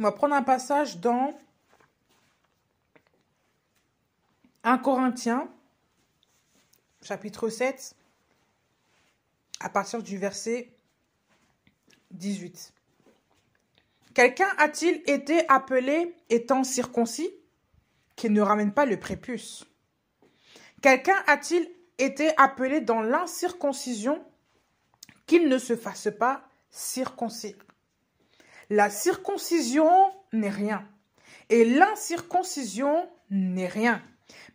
On va prendre un passage dans 1 Corinthiens, chapitre 7, à partir du verset 18. Quelqu'un a-t-il été appelé étant circoncis qui ne ramène pas le prépuce? Quelqu'un a-t-il été appelé dans l'incirconcision qu'il ne se fasse pas circoncire? La circoncision n'est rien et l'incirconcision n'est rien,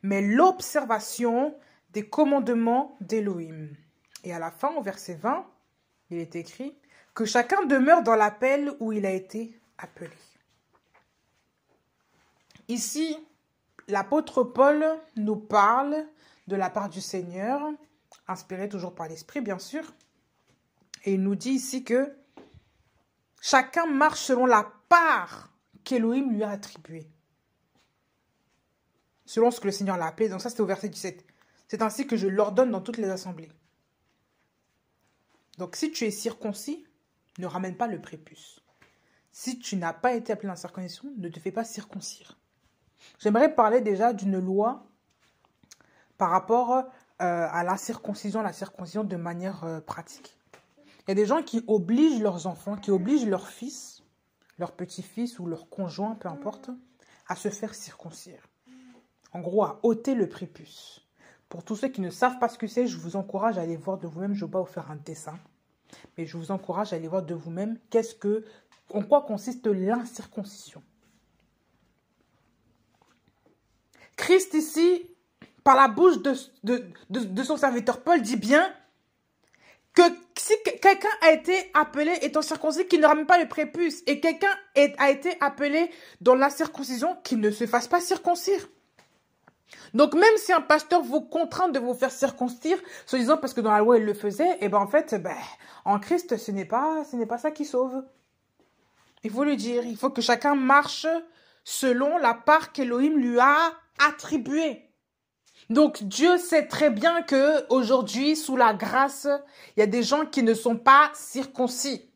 mais l'observation des commandements d'Élohim. Et à la fin, au verset 20, il est écrit que chacun demeure dans l'appel où il a été appelé. Ici, l'apôtre Paul nous parle de la part du Seigneur, inspiré toujours par l'Esprit, bien sûr. Et il nous dit ici que chacun marche selon la part qu'Élohim lui a attribuée. Selon ce que le Seigneur l'a appelé. Donc ça, c'était au verset 17. C'est ainsi que je l'ordonne dans toutes les assemblées. Donc si tu es circoncis, ne ramène pas le prépuce. Si tu n'as pas été appelé dans la circoncision, ne te fais pas circoncire. J'aimerais parler déjà d'une loi par rapport à la circoncision de manière pratique. Il y a des gens qui obligent leurs enfants, qui obligent leurs fils, leurs petits-fils ou leurs conjoints, peu importe, à se faire circoncire. En gros, à ôter le prépuce. Pour tous ceux qui ne savent pas ce que c'est, je vous encourage à aller voir de vous-même. Je ne vais pas vous faire un dessin, mais je vous encourage à aller voir de vous-même en quoi consiste l'incirconcision. Christ ici, par la bouche de son serviteur Paul, dit bien que si quelqu'un a été appelé étant circoncis, qu'il ne ramène pas le prépuce, et quelqu'un a été appelé dans la circoncision, qu'il ne se fasse pas circoncire. Donc même si un pasteur vous contraint de vous faire circoncire, se disant parce que dans la loi il le faisait, et ben en fait, en Christ ce n'est pas ça qui sauve. Il faut le dire, il faut que chacun marche selon la part qu'Élohim lui a attribuée. Donc Dieu sait très bien que aujourd'hui, sous la grâce, il y a des gens qui ne sont pas circoncis.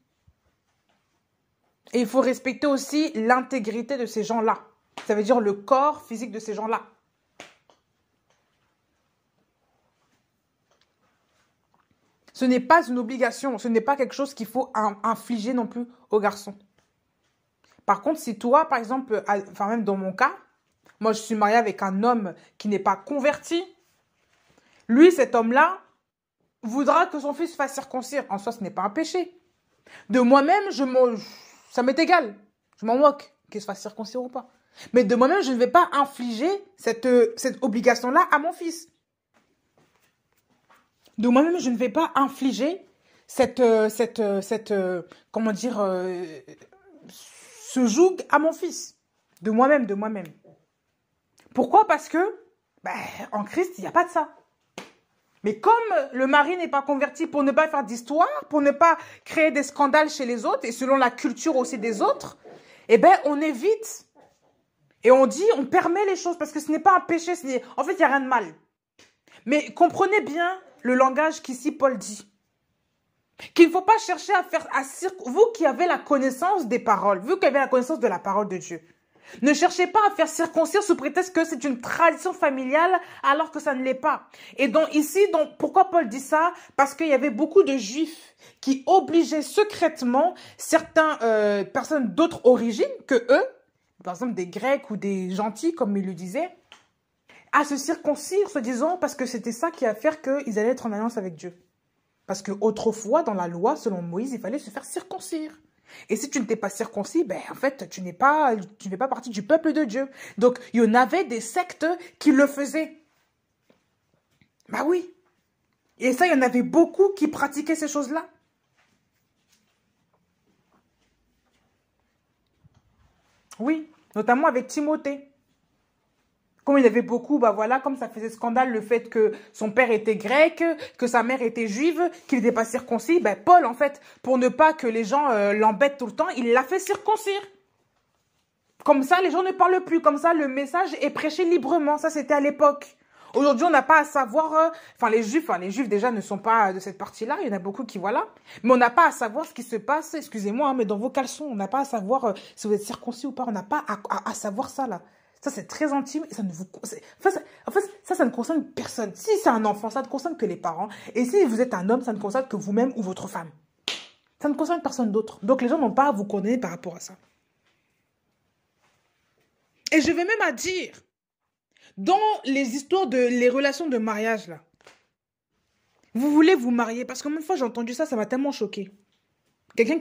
Et il faut respecter aussi l'intégrité de ces gens-là. Ça veut dire le corps physique de ces gens-là. Ce n'est pas une obligation, ce n'est pas quelque chose qu'il faut infliger non plus aux garçons. Par contre, si toi, par exemple, enfin même dans mon cas, moi je suis mariée avec un homme qui n'est pas converti, lui, cet homme-là, voudra que son fils fasse circoncire. En soi, ce n'est pas un péché. De moi-même, ça m'est égal. Je m'en moque qu'il se fasse circoncire ou pas. Mais de moi-même, je ne vais pas infliger cette obligation-là à mon fils. De moi-même, je ne vais pas infliger comment dire, ce joug à mon fils. De moi-même. Pourquoi? Parce que, en Christ, il n'y a pas de ça. Mais comme le mari n'est pas converti, pour ne pas faire d'histoire, pour ne pas créer des scandales chez les autres, et selon la culture aussi des autres, on évite. Et on permet les choses, parce que ce n'est pas un péché. En fait, il n'y a rien de mal. Mais comprenez bien le langage qu'ici Paul dit. Qu'il ne faut pas chercher à faire... Vous qui avez la connaissance des paroles, vous qui avez la connaissance de la parole de Dieu, ne cherchez pas à faire circoncire sous prétexte que c'est une tradition familiale alors que ça ne l'est pas. Et donc ici, pourquoi Paul dit ça? Parce qu'il y avait beaucoup de juifs qui obligeaient secrètement certaines personnes d'autres origines que eux, par exemple des Grecs ou des gentils comme il le disait, à se circoncire, se disant parce que c'était ça qui allait faire qu'ils allaient être en alliance avec Dieu. Parce qu'autrefois, dans la loi, selon Moïse, il fallait se faire circoncire. Et si tu ne t'es pas circoncis, en fait, tu ne fais pas partie du peuple de Dieu. Donc, il y en avait des sectes qui le faisaient. Oui. Et ça, il y en avait beaucoup qui pratiquaient ces choses-là. Oui, notamment avec Timothée. Comme il y avait beaucoup, comme ça faisait scandale le fait que son père était grec, que sa mère était juive, qu'il n'était pas circoncis, Paul, en fait, pour ne pas que les gens l'embêtent tout le temps, il l'a fait circoncire. Comme ça, les gens ne parlent plus. Comme ça, le message est prêché librement. Ça, c'était à l'époque. Aujourd'hui, on n'a pas à savoir, enfin les juifs déjà ne sont pas de cette partie-là, il y en a beaucoup qui, voilà, mais on n'a pas à savoir ce qui se passe, excusez-moi, hein, mais dans vos caleçons, on n'a pas à savoir si vous êtes circoncis ou pas, on n'a pas à savoir ça, là. Ça, c'est très intime et ça ne vous... ça ne concerne personne. Si c'est un enfant, ça ne concerne que les parents. Et si vous êtes un homme, ça ne concerne que vous-même ou votre femme. Ça ne concerne personne d'autre. Donc, les gens n'ont pas à vous condamner par rapport à ça. Et je vais même à dire, dans les histoires les relations de mariage, là, vous voulez vous marier, parce que une fois j'ai entendu ça, ça m'a tellement choqué. Quelqu'un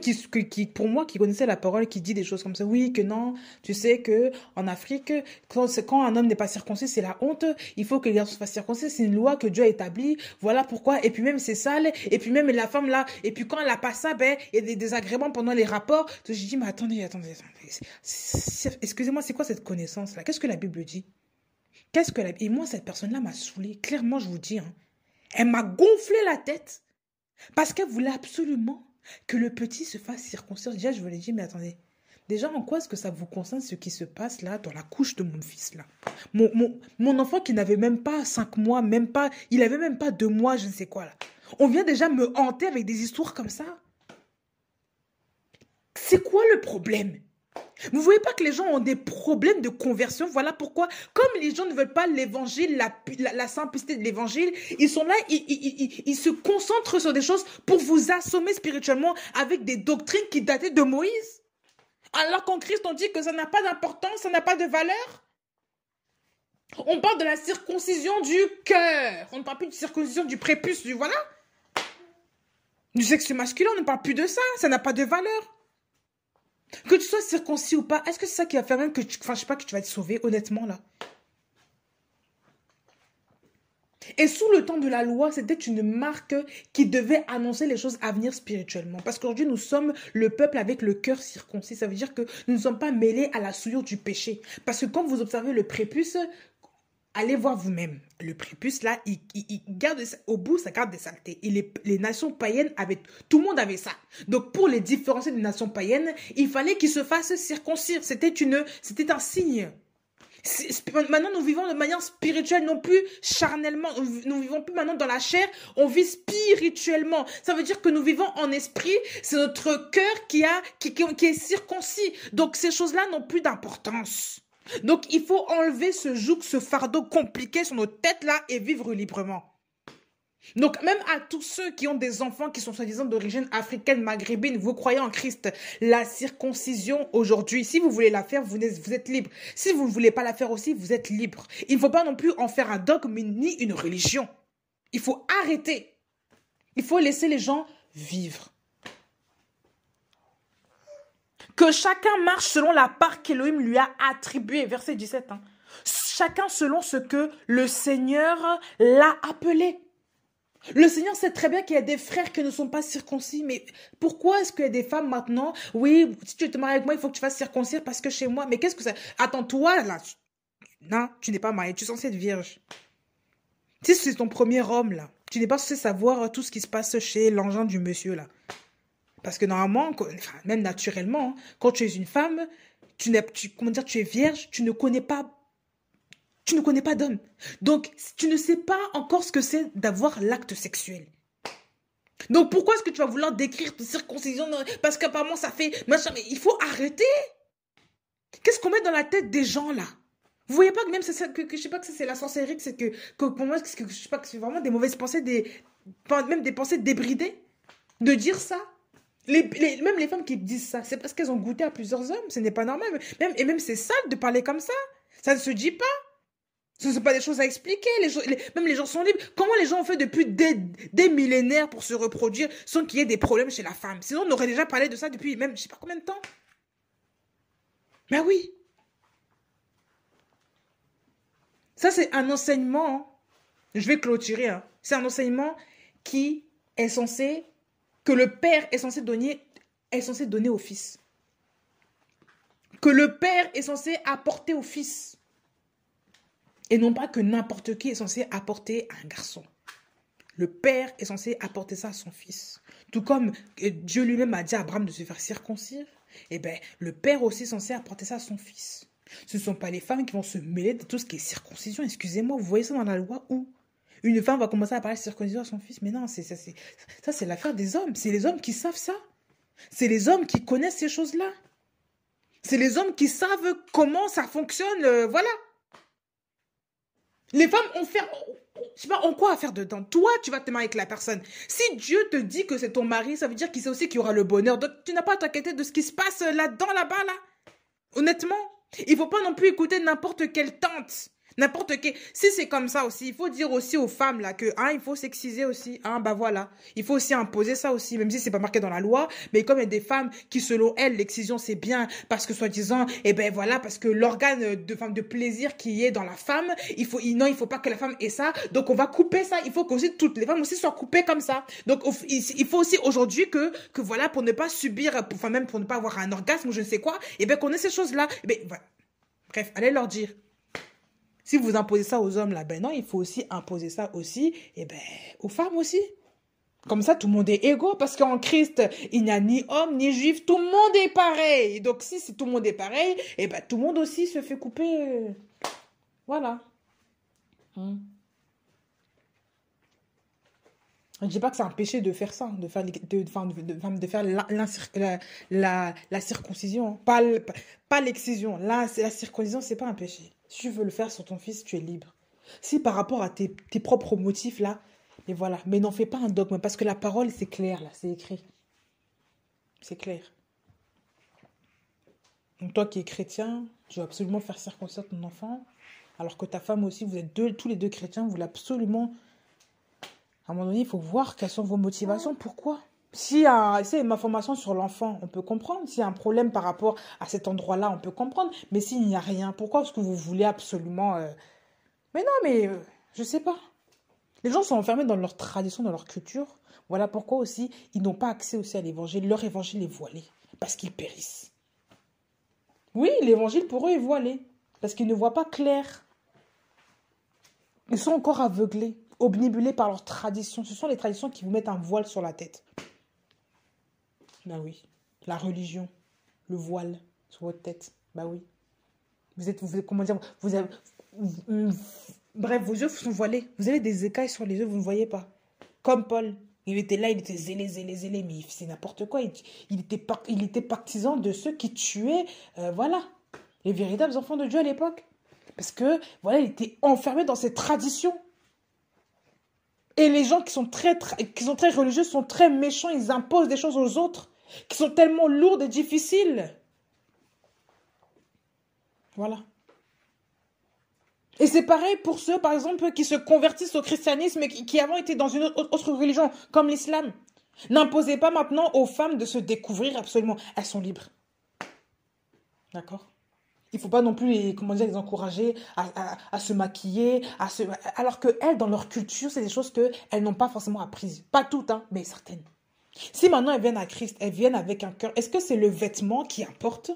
pour moi, qui connaissait la parole, qui dit des choses comme ça. Oui, que non, tu sais que en Afrique, quand un homme n'est pas circoncis, c'est la honte. Il faut que les garçons soient circoncis. C'est une loi que Dieu a établie. Voilà pourquoi. Et puis même, c'est sale. Et puis même, la femme là. Et puis quand elle n'a pas ça, ben, il y a des désagréments pendant les rapports. Donc, j'ai dit, mais attendez. Excusez-moi, c'est quoi cette connaissance-là? Qu'est-ce que la Bible dit? Et moi, cette personne-là m'a saoulée. Clairement, je vous dis, hein. Elle m'a gonflé la tête. Parce qu'elle voulait absolument que le petit se fasse circoncire. Déjà, je lui ai dit, mais attendez, déjà, en quoi est-ce que ça vous concerne ce qui se passe là, dans la couche de mon fils là? Mon enfant qui n'avait même pas 5 mois, il avait même pas 2 mois, je ne sais quoi là. On vient déjà me hanter avec des histoires comme ça. C'est quoi le problème? Vous ne voyez pas que les gens ont des problèmes de conversion? Voilà pourquoi, comme les gens ne veulent pas l'évangile, la simplicité de l'évangile, ils sont là, ils se concentrent sur des choses pour vous assommer spirituellement avec des doctrines qui dataient de Moïse. Alors qu'en Christ, on dit que ça n'a pas d'importance, ça n'a pas de valeur. On parle de la circoncision du cœur. On ne parle plus de circoncision du prépuce, voilà. Du sexe masculin, on ne parle plus de ça. Ça n'a pas de valeur. Que tu sois circoncis ou pas, est-ce que c'est ça qui va faire même que je sais pas, que tu vas être sauvé, honnêtement, là? Et sous le temps de la loi, c'était une marque qui devait annoncer les choses à venir spirituellement. Parce qu'aujourd'hui, nous sommes le peuple avec le cœur circoncis. Ça veut dire que nous ne sommes pas mêlés à la souillure du péché. Parce que quand vous observez le prépuce, allez voir vous-même. Le prépuce, là, il garde, au bout, ça garde des saletés. Et les nations païennes tout le monde avait ça. Donc, pour les différencier des nations païennes, il fallait qu'ils se fassent circoncire. C'était un signe. Maintenant, nous vivons de manière spirituelle, non plus charnellement. Nous vivons plus maintenant dans la chair, on vit spirituellement. Ça veut dire que nous vivons en esprit. C'est notre cœur qui est circoncis. Donc, ces choses-là n'ont plus d'importance. Donc, il faut enlever ce fardeau compliqué sur nos têtes là et vivre librement. Donc, même à tous ceux qui ont des enfants qui sont soi-disant d'origine africaine, maghrébine, vous croyez en Christ, la circoncision aujourd'hui, si vous voulez la faire, vous êtes libre. Si vous ne voulez pas la faire aussi, vous êtes libre. Il ne faut pas non plus en faire un dogme ni une religion. Il faut arrêter. Il faut laisser les gens vivre. Que chacun marche selon la part qu'Élohim lui a attribuée. Verset 17. Hein. Chacun selon ce que le Seigneur l'a appelé. Le Seigneur sait très bien qu'il y a des frères qui ne sont pas circoncis. Mais pourquoi est-ce qu'il y a des femmes maintenant? Oui, si tu te maries avec moi, il faut que tu fasses circoncire parce que chez moi. Mais qu'est-ce que ça... Attends, toi, là... Non, tu n'es pas mariée. Tu es censée être vierge. Si c'est ton premier homme, là, tu n'es pas censé savoir tout ce qui se passe chez l'engin du monsieur, là. Parce que normalement, même naturellement, quand tu es une femme, tu es vierge, tu ne connais pas d'homme. Donc, tu ne sais pas encore ce que c'est d'avoir l'acte sexuel. Donc, pourquoi est-ce que tu vas vouloir décrire de circoncision? Parce qu'apparemment, ça fait machin. Mais il faut arrêter. Qu'est-ce qu'on met dans la tête des gens, là? Vous voyez pas que même, je sais pas que c'est la sorcellerie, c'est que pour moi, je sais pas que c'est vraiment des mauvaises pensées, même des pensées débridées, de dire ça. Même les femmes qui disent ça, c'est parce qu'elles ont goûté à plusieurs hommes. Ce n'est pas normal. Même c'est sale de parler comme ça. Ça ne se dit pas. Ce ne sont pas des choses à expliquer. Même les gens sont libres. Comment les gens ont fait depuis des millénaires pour se reproduire sans qu'il y ait des problèmes chez la femme? Sinon, on aurait déjà parlé de ça depuis même, je ne sais pas combien de temps. Mais oui. Ça, c'est un enseignement. Je vais clôturer. Hein. C'est un enseignement qui est censé... que le père est censé donner au fils. Que le père est censé apporter au fils. Et non pas que n'importe qui est censé apporter à un garçon. Le père est censé apporter ça à son fils. Tout comme Dieu lui-même a dit à Abraham de se faire circoncire, eh bien, le père aussi est censé apporter ça à son fils. Ce ne sont pas les femmes qui vont se mêler de tout ce qui est circoncision. Excusez-moi, vous voyez ça dans la loi où une femme va commencer à parler de circoncision à son fils. Mais non, ça c'est l'affaire des hommes. C'est les hommes qui savent ça. C'est les hommes qui connaissent ces choses-là. C'est les hommes qui savent comment ça fonctionne. Voilà. Les femmes ont fait... Je sais pas, en quoi à faire dedans. Toi, tu vas te marier avec la personne. Si Dieu te dit que c'est ton mari, ça veut dire qu'il sait aussi qu'il y aura le bonheur. Donc, tu n'as pas à t'inquiéter de ce qui se passe là-dedans, là-bas, là. Honnêtement, il faut pas non plus écouter n'importe quelle tante. N'importe quel... Si c'est comme ça aussi, il faut dire aussi aux femmes là que il faut sexiser aussi. Bah voilà. Il faut aussi imposer ça aussi, même si c'est pas marqué dans la loi. Mais comme il y a des femmes qui, selon elles, l'excision c'est bien parce que soi-disant, voilà, parce que l'organe de plaisir qui est dans la femme, il faut pas que la femme ait ça. Donc on va couper ça. Il faut que aussi toutes les femmes aussi soient coupées comme ça. Donc il faut aussi aujourd'hui que voilà, pour ne pas subir, même pour ne pas avoir un orgasme ou je ne sais quoi, qu'on ait ces choses-là. Voilà. Bref, allez leur dire. Si vous imposez ça aux hommes, là, non, il faut aussi imposer ça aussi, aux femmes aussi. Comme ça, tout le monde est égaux, parce qu'en Christ, il n'y a ni homme, ni juif, tout le monde est pareil. Donc, si tout le monde est pareil, tout le monde aussi se fait couper. Voilà. Je ne dis pas que c'est un péché de faire ça, de faire la circoncision. Pas l'excision. Là, la circoncision, c'est pas un péché. Si tu veux le faire sur ton fils, tu es libre. Si par rapport à tes propres motifs, là, et voilà. Mais n'en fais pas un dogme, parce que la parole, c'est clair, là, c'est écrit. C'est clair. Donc toi qui es chrétien, tu vas absolument faire circoncire ton enfant, alors que ta femme aussi, vous êtes tous les deux chrétiens, vous voulez absolument... À un moment donné, il faut voir quelles sont vos motivations, pourquoi. Si il y a une information sur l'enfant, on peut comprendre. S'il y a un problème par rapport à cet endroit-là, on peut comprendre. Mais s'il n'y a rien, pourquoi est-ce que vous voulez absolument... Mais non, je sais pas. Les gens sont enfermés dans leur tradition, dans leur culture. Voilà pourquoi aussi, ils n'ont pas accès aussi à l'évangile. Leur évangile est voilé, parce qu'ils périssent. Oui, l'évangile pour eux est voilé, parce qu'ils ne voient pas clair. Ils sont encore aveuglés, obnubilés par leurs traditions. Ce sont les traditions qui vous mettent un voile sur la tête. Ben oui, la religion, le voile sur votre tête. Ben oui. Comment dire, bref, vos yeux sont voilés. Vous avez des écailles sur les yeux, vous ne voyez pas. Comme Paul. Il était là, il était zélé, mais c'est n'importe quoi. Il était partisan de ceux qui tuaient, les véritables enfants de Dieu à l'époque. Parce que, voilà, il était enfermé dans ses traditions. Et les gens qui sont très religieux sont très méchants, ils imposent des choses aux autres qui sont tellement lourdes et difficiles. Voilà. Et c'est pareil pour ceux, par exemple, qui se convertissent au christianisme et qui avant étaient dans une autre religion, comme l'islam. N'imposez pas maintenant aux femmes de se découvrir absolument. Elles sont libres. D'accord ? Il ne faut pas non plus les encourager à se maquiller, alors qu'elles, dans leur culture, c'est des choses qu'elles n'ont pas forcément apprises. Pas toutes, mais certaines. Si maintenant elles viennent à Christ, elles viennent avec un cœur, est-ce que c'est le vêtement qui importe ?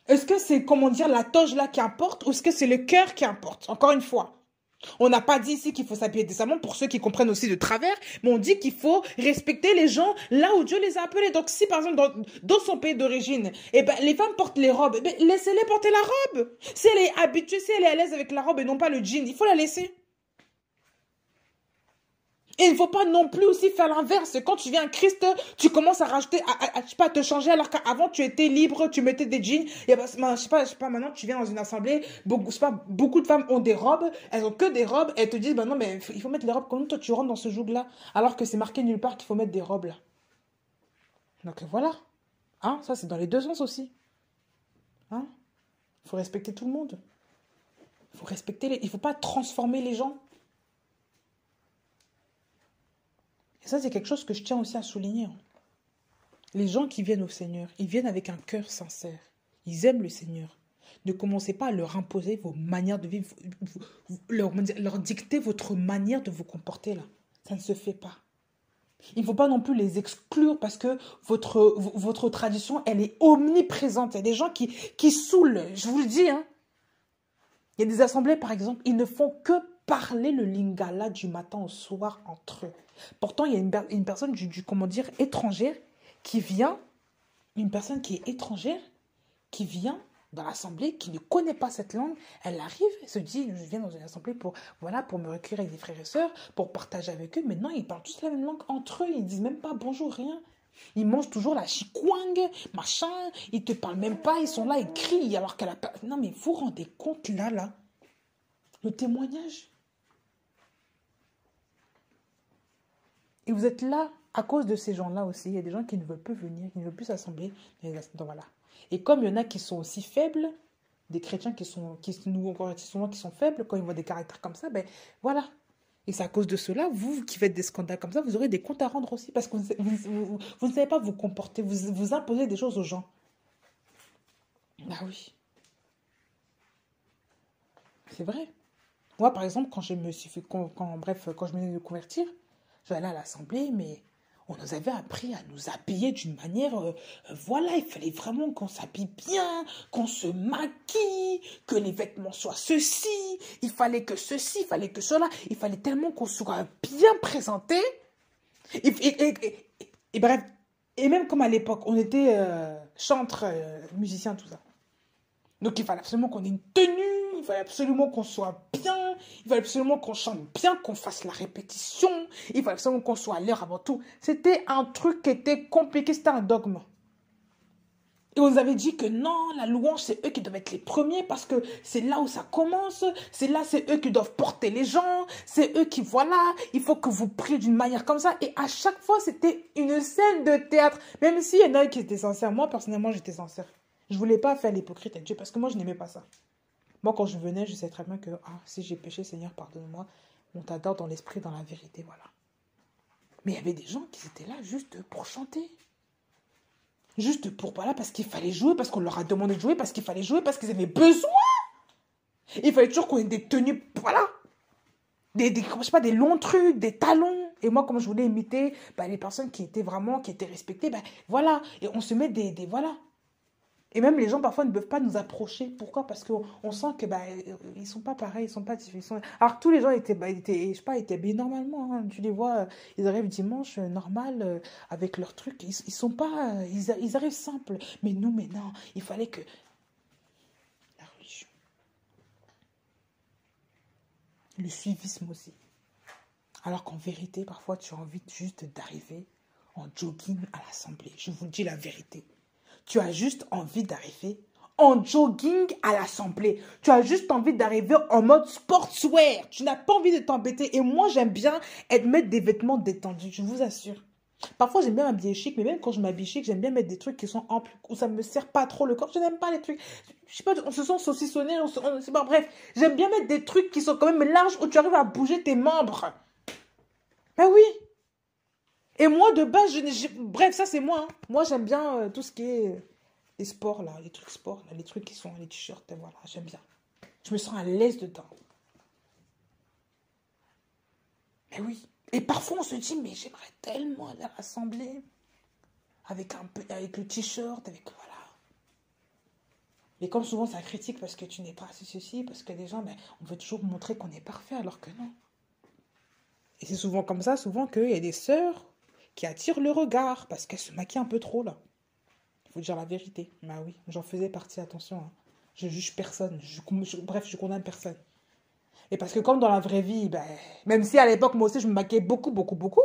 Est-ce que c'est, la toge là qui importe ou est-ce que c'est le cœur qui importe? Encore une fois. On n'a pas dit ici qu'il faut s'habiller décemment pour ceux qui comprennent aussi de travers, mais on dit qu'il faut respecter les gens là où Dieu les a appelés. Donc si par exemple dans son pays d'origine, les femmes portent les robes, laissez-les porter la robe. Si elle est habituée, si elle est à l'aise avec la robe et non pas le jean, il faut la laisser. Et il ne faut pas non plus aussi faire l'inverse. Quand tu viens à Christ, tu commences à rajouter, à te changer, alors qu'avant tu étais libre, tu mettais des jeans. Et je sais pas, maintenant tu viens dans une assemblée, beaucoup de femmes ont des robes, elles ont que des robes, et elles te disent, non, mais il faut mettre les robes, comment toi tu rentres dans ce joug-là, alors que c'est marqué nulle part qu'il faut mettre des robes là. Donc voilà. Ça c'est dans les deux sens aussi. Il faut respecter tout le monde. Il faut il faut pas transformer les gens. Et ça, c'est quelque chose que je tiens aussi à souligner. Les gens qui viennent au Seigneur, ils viennent avec un cœur sincère. Ils aiment le Seigneur. Ne commencez pas à leur imposer vos manières de vivre, leur dicter votre manière de vous comporter là. Ça ne se fait pas. Il ne faut pas non plus les exclure parce que votre tradition, elle est omniprésente. Il y a des gens qui saoulent, je vous le dis. Il y a des assemblées, par exemple, ils ne font que parler le lingala du matin au soir entre eux. Pourtant, il y a une personne étrangère qui vient, une personne qui est étrangère, qui vient dans l'assemblée, qui ne connaît pas cette langue, elle arrive, elle se dit, je viens dans une assemblée pour, voilà, pour me recueillir avec des frères et sœurs, pour partager avec eux. Maintenant, ils parlent tous la même langue entre eux, ils disent même pas bonjour, rien. Ils mangent toujours la chikwang, machin, ils te parlent même pas, ils sont là, ils crient, alors qu'elle a pas... Non, mais vous vous rendez compte, là, le témoignage. Et vous êtes là à cause de ces gens-là aussi. Il y a des gens qui ne veulent plus venir, qui ne veulent plus s'assembler. Donc voilà. Et comme il y en a qui sont aussi faibles, des chrétiens qui sont faibles, quand ils voient des caractères comme ça, ben voilà. Et c'est à cause de cela, vous qui faites des scandales comme ça, vous aurez des comptes à rendre aussi. Parce que vous ne savez pas vous comporter, vous imposez des choses aux gens. Ah oui. C'est vrai. Moi, par exemple, quand je me suis fait, quand je venais de me convertir, j'allais à l'assemblée, mais on nous avait appris à nous habiller d'une manière, voilà, il fallait vraiment qu'on s'habille bien, qu'on se maquille, que les vêtements soient ceci, il fallait que ceci, il fallait que cela, il fallait tellement qu'on soit bien présenté. Et bref, et même comme à l'époque, on était chantres, musiciens, tout ça. Donc il fallait absolument qu'on ait une tenue, il fallait absolument qu'on soit bien, il fallait absolument qu'on chante bien, qu'on fasse la répétition, il fallait absolument qu'on soit à l'heure avant tout. C'était un truc qui était compliqué, c'était un dogme. Et on nous avait dit que non, la louange, c'est eux qui doivent être les premiers parce que c'est là où ça commence, c'est eux qui doivent porter les gens, c'est eux qui, voilà, il faut que vous priez d'une manière comme ça. Et à chaque fois, c'était une scène de théâtre, même s'il y en a qui étaient sincères. Moi, personnellement, j'étais sincère. Je ne voulais pas faire l'hypocrite à Dieu parce que moi, je n'aimais pas ça. Moi, quand je venais, je savais très bien que si j'ai péché, Seigneur, pardonne-moi. On t'adore dans l'esprit, dans la vérité, voilà. Mais il y avait des gens qui étaient là juste pour chanter. Juste pour, voilà, parce qu'il fallait jouer, parce qu'on leur a demandé de jouer, parce qu'il fallait jouer, parce qu'ils avaient besoin. Il fallait toujours qu'on ait des tenues, voilà. Je sais pas, des longs trucs, des talons. Et moi, comme je voulais imiter les personnes qui étaient respectées, voilà. Et on se met voilà. Et même les gens, parfois, ne peuvent pas nous approcher. Pourquoi? Parce qu'on sent que ils sont pas pareils, ils sont pas différents. Alors que tous les gens étaient habillés normalement. Hein. Tu les vois, ils arrivent dimanche, normal, avec leurs trucs. Ils sont pas... ils arrivent simples. Mais nous, non, il fallait que... La religion. Le suivisme aussi. Alors qu'en vérité, parfois, tu as envie juste d'arriver en jogging à l'assemblée. Je vous dis la vérité. Tu as juste envie d'arriver en jogging à l'assemblée. Tu as juste envie d'arriver en mode sportswear. Tu n'as pas envie de t'embêter. Et moi, j'aime bien mettre des vêtements détendus, je vous assure. Parfois, j'aime bien m'habiller chic, mais même quand je m'habille chic, j'aime bien mettre des trucs qui sont amples, où ça ne me serre pas trop le corps. Je n'aime pas les trucs. Je sais pas, on se sent saucissonné, c'est pas, bref. J'aime bien mettre des trucs qui sont quand même larges, où tu arrives à bouger tes membres. Ben oui. Et moi, de base, bref, ça c'est moi. Hein. Moi, j'aime bien tout ce qui est les sports, là, les trucs sports, là, les trucs qui sont les t-shirts, voilà, j'aime bien. Je me sens à l'aise dedans. Mais oui. Et parfois, on se dit, mais j'aimerais tellement aller à l'assemblée avec le t-shirt, avec, voilà. Et comme souvent, ça critique parce que tu n'es pas ceci, parce que les gens, on veut toujours montrer qu'on est parfait, alors que non. Et c'est souvent comme ça, souvent qu'il y a des sœurs qui attirent le regard parce qu'elles se maquillent un peu trop, là. Il faut dire la vérité. Bah oui, j'en faisais partie, attention. Hein. Je juge personne. Bref, je condamne personne. Et parce que comme dans la vraie vie, même si à l'époque, moi aussi, je me maquillais beaucoup, beaucoup, beaucoup.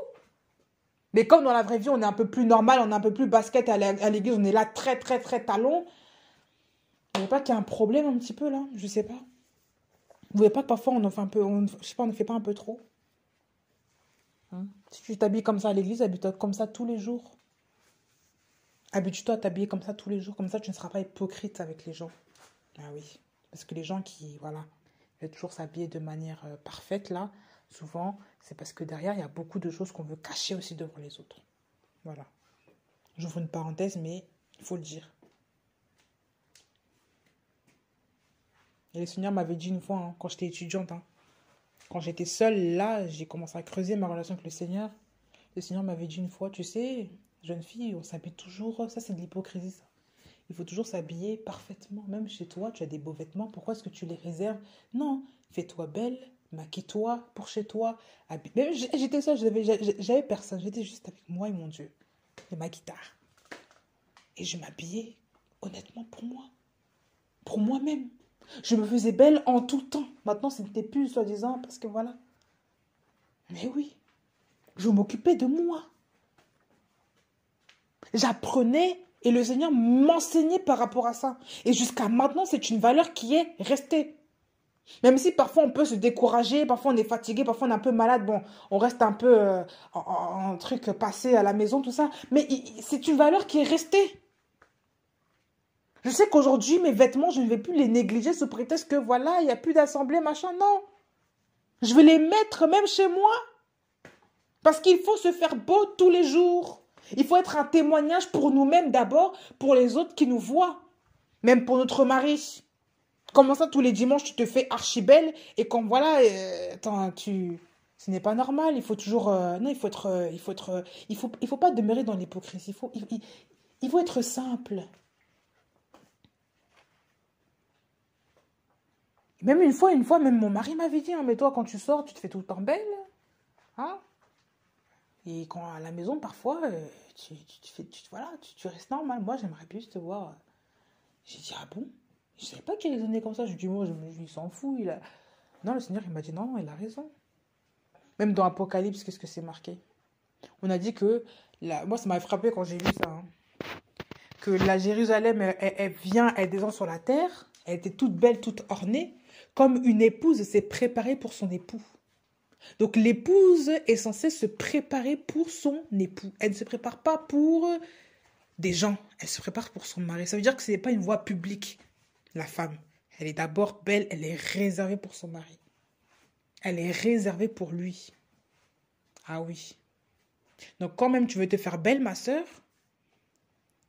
Mais comme dans la vraie vie, on est un peu plus normal, on est un peu plus basket à l'église, on est là très, très, très talon. Vous voyez pas qu'il y a un problème un petit peu, là? Je sais pas. Vous voyez pas que parfois, on en fait un peu, je sais pas, on ne fait pas un peu trop? Hein? Si tu t'habilles comme ça à l'église, habille-toi comme ça tous les jours. Habitue-toi à t'habiller comme ça tous les jours. Comme ça, tu ne seras pas hypocrite avec les gens. Ah oui. Parce que les gens qui, voilà, veulent toujours s'habiller de manière parfaite, là, souvent, c'est parce que derrière, il y a beaucoup de choses qu'on veut cacher aussi devant les autres. Voilà. J'ouvre une parenthèse, mais il faut le dire. Et le Seigneur m'avait dit une fois, hein, quand j'étais étudiante, hein, quand j'étais seule, là, j'ai commencé à creuser ma relation avec le Seigneur. Le Seigneur m'avait dit une fois, tu sais, jeune fille, on s'habille toujours, ça c'est de l'hypocrisie, ça. Il faut toujours s'habiller parfaitement. Même chez toi, tu as des beaux vêtements, pourquoi est-ce que tu les réserves? Non, fais-toi belle, maquille-toi pour chez toi. Même j'étais seule, j'avais personne, j'étais juste avec moi et mon Dieu, et ma guitare. Et je m'habillais honnêtement pour moi. pour moi-même. Je me faisais belle en tout temps. Maintenant, ce n'était plus soi-disant parce que voilà. Mais oui, je m'occupais de moi. J'apprenais et le Seigneur m'enseignait par rapport à ça. Et jusqu'à maintenant, c'est une valeur qui est restée. Même si parfois on peut se décourager, parfois on est fatigué, parfois on est un peu malade, bon, on reste un peu en truc passé à la maison, tout ça. Mais c'est une valeur qui est restée. Je sais qu'aujourd'hui, mes vêtements, je ne vais plus les négliger sous prétexte que voilà, il n'y a plus d'assemblée, machin. Non. Je vais les mettre même chez moi. Parce qu'il faut se faire beau tous les jours. Il faut être un témoignage pour nous-mêmes d'abord, pour les autres qui nous voient. Même pour notre mari. Comment ça, tous les dimanches, tu te fais archi belle et quand voilà, attends, ce n'est pas normal. Il faut toujours, non, il faut pas demeurer dans l'hypocrisie. Il faut être simple. Même une fois, même mon mari m'avait dit, hein, mais toi, quand tu sors, tu te fais tout le temps belle. Hein? Et quand à la maison, parfois, tu restes normal. Moi, j'aimerais plus te voir. J'ai dit, ah bon? Je ne savais pas qu'il raisonnait comme ça. Je lui ai dit, moi, il s'en fout. Non, le Seigneur, il m'a dit, non, il a raison. Même dans Apocalypse, qu'est-ce que c'est marqué? On a dit que, moi, ça m'a frappé quand j'ai vu ça, hein, que la Jérusalem, elle descend sur la terre. Elle était toute belle, toute ornée, comme une épouse s'est préparée pour son époux. Donc, l'épouse est censée se préparer pour son époux. Elle ne se prépare pas pour des gens. Elle se prépare pour son mari. Ça veut dire que ce n'est pas une voie publique, la femme. Elle est d'abord belle, elle est réservée pour son mari. Elle est réservée pour lui. Ah oui. Donc, quand même tu veux te faire belle, ma sœur,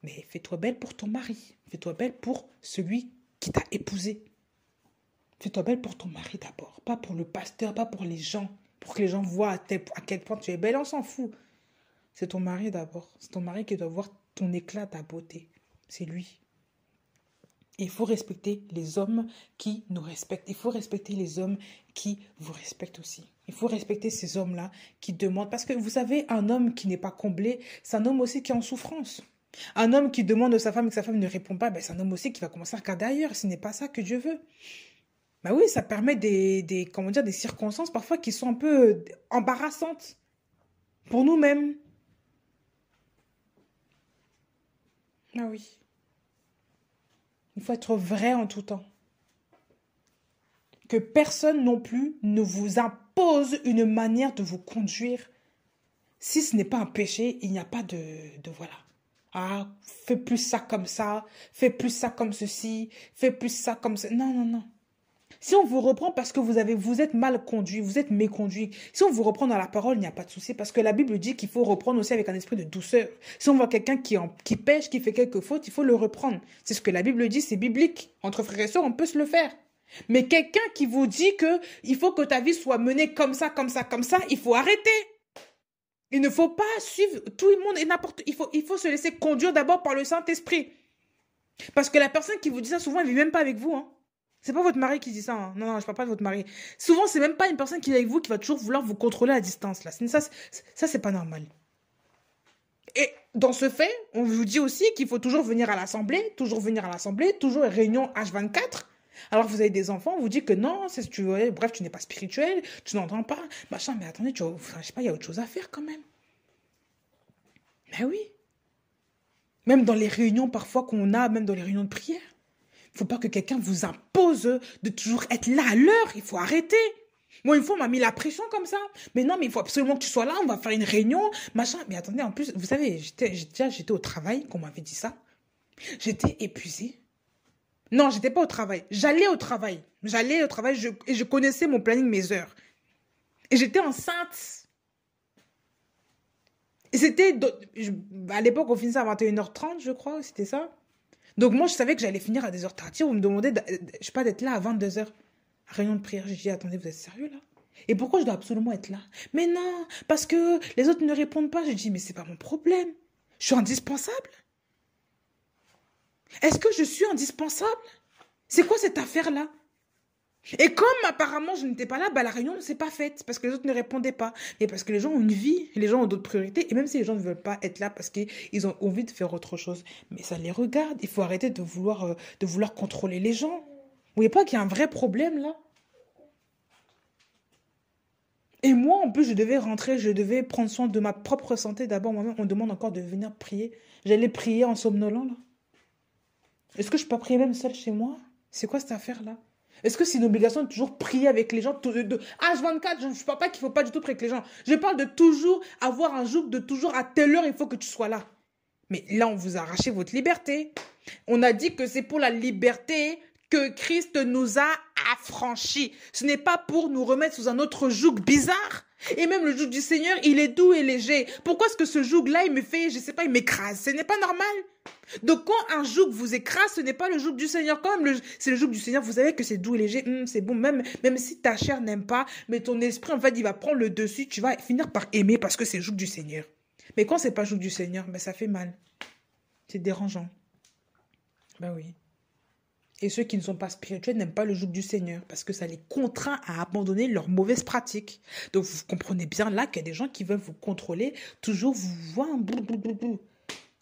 mais fais-toi belle pour ton mari. Fais-toi belle pour celui qui t'a épousée. Fais-toi belle pour ton mari d'abord. Pas pour le pasteur, pas pour les gens. Pour que les gens voient à quel point tu es belle. On s'en fout. C'est ton mari d'abord. C'est ton mari qui doit voir ton éclat, ta beauté. C'est lui. Et il faut respecter les hommes qui nous respectent. Il faut respecter les hommes qui vous respectent aussi. Il faut respecter ces hommes-là qui demandent. Parce que vous savez, un homme qui n'est pas comblé, c'est un homme aussi qui est en souffrance. Un homme qui demande à sa femme et que sa femme ne répond pas, ben c'est un homme aussi qui va commencer à regarder ailleurs. Ce n'est pas ça que Dieu veut. Ben oui, ça permet des circonstances parfois qui sont un peu embarrassantes pour nous-mêmes. Ah oui. Il faut être vrai en tout temps. Que personne non plus ne vous impose une manière de vous conduire. Si ce n'est pas un péché, il n'y a pas de voilà. Ah, fais plus ça comme ça, fais plus ça comme ceci, fais plus ça comme ça. Non, non, non. Si on vous reprend parce que vous êtes mal conduit, vous êtes méconduit, si on vous reprend dans la parole, il n'y a pas de souci parce que la Bible dit qu'il faut reprendre aussi avec un esprit de douceur. Si on voit quelqu'un qui pêche, qui fait quelques fautes, il faut le reprendre. C'est ce que la Bible dit, c'est biblique. Entre frères et sœurs, on peut se le faire. Mais quelqu'un qui vous dit que il faut que ta vie soit menée comme ça, comme ça, comme ça, il faut arrêter. Il ne faut pas suivre tout le monde et n'importe... Il faut se laisser conduire d'abord par le Saint-Esprit. Parce que la personne qui vous dit ça, souvent, elle ne vit même pas avec vous, hein. C'est pas votre mari qui dit ça. Hein. Non, non, je parle pas de votre mari. Souvent, c'est même pas une personne qui est avec vous qui va toujours vouloir vous contrôler à distance. Là. Ça c'est pas normal. Et dans ce fait, on vous dit aussi qu'il faut toujours venir à l'assemblée, toujours réunion H24. Alors vous avez des enfants, on vous dit que non, bref, tu n'es pas spirituel, tu n'entends pas, machin, mais attendez, je sais pas, il y a autre chose à faire quand même. Mais oui. Même dans les réunions parfois qu'on a, même dans les réunions de prière. Il ne faut pas que quelqu'un vous impose de toujours être là à l'heure. Il faut arrêter. Moi, une fois, on m'a mis la pression comme ça. Mais non, mais il faut absolument que tu sois là. On va faire une réunion, machin. Mais attendez, en plus, vous savez, j'étais au travail, qu'on m'avait dit ça. J'étais épuisée. Non, j'étais pas au travail. J'allais au travail. Et je connaissais mon planning, mes heures. Et j'étais enceinte. Et c'était... À l'époque, on finissait à 21h30, je crois. C'était ça. Donc moi, je savais que j'allais finir à des heures tardives. On me demandait, je sais pas, d'être là à 22h. Réunion de prière. J'ai dit, attendez, vous êtes sérieux là? Et pourquoi je dois absolument être là? Mais non, parce que les autres ne répondent pas. J'ai dit, mais c'est pas mon problème. Je suis indispensable. Est-ce que je suis indispensable? C'est quoi cette affaire-là? Et comme apparemment je n'étais pas là, bah, la réunion ne s'est pas faite parce que les autres ne répondaient pas. Et parce que les gens ont une vie, les gens ont d'autres priorités. Et même si les gens ne veulent pas être là parce qu'ils ont envie de faire autre chose, mais ça les regarde. Il faut arrêter de vouloir contrôler les gens. Vous voyez pas qu'il y a un vrai problème là? Et moi, en plus, je devais rentrer, je devais prendre soin de ma propre santé. D'abord, moi-même, on me demande encore de venir prier. J'allais prier en somnolant là. Est-ce que je peux pas prier même seule chez moi? C'est quoi cette affaire-là? Est-ce que c'est une obligation de toujours prier avec les gens de H24, je ne parle pas qu'il ne faut pas du tout prier avec les gens. Je parle de toujours avoir un jour, de toujours à telle heure, il faut que tu sois là. Mais là, on vous a arraché votre liberté. On a dit que c'est pour la liberté que Christ nous a affranchis. Ce n'est pas pour nous remettre sous un autre joug bizarre. Et même le joug du Seigneur, il est doux et léger. Pourquoi est-ce que ce joug-là, il me fait, je ne sais pas, il m'écrase? Ce n'est pas normal. Donc quand un joug vous écrase, ce n'est pas le joug du Seigneur. Quand même, c'est le joug du Seigneur, vous savez que c'est doux et léger. C'est bon, même si ta chair n'aime pas, mais ton esprit, en fait, il va prendre le dessus. Tu vas finir par aimer parce que c'est le joug du Seigneur. Mais quand c'est pas le joug du Seigneur, ben, ça fait mal. C'est dérangeant. Ben oui. Et ceux qui ne sont pas spirituels n'aiment pas le joug du Seigneur parce que ça les contraint à abandonner leurs mauvaises pratiques. Donc vous comprenez bien là qu'il y a des gens qui veulent vous contrôler, toujours vous voir un bout.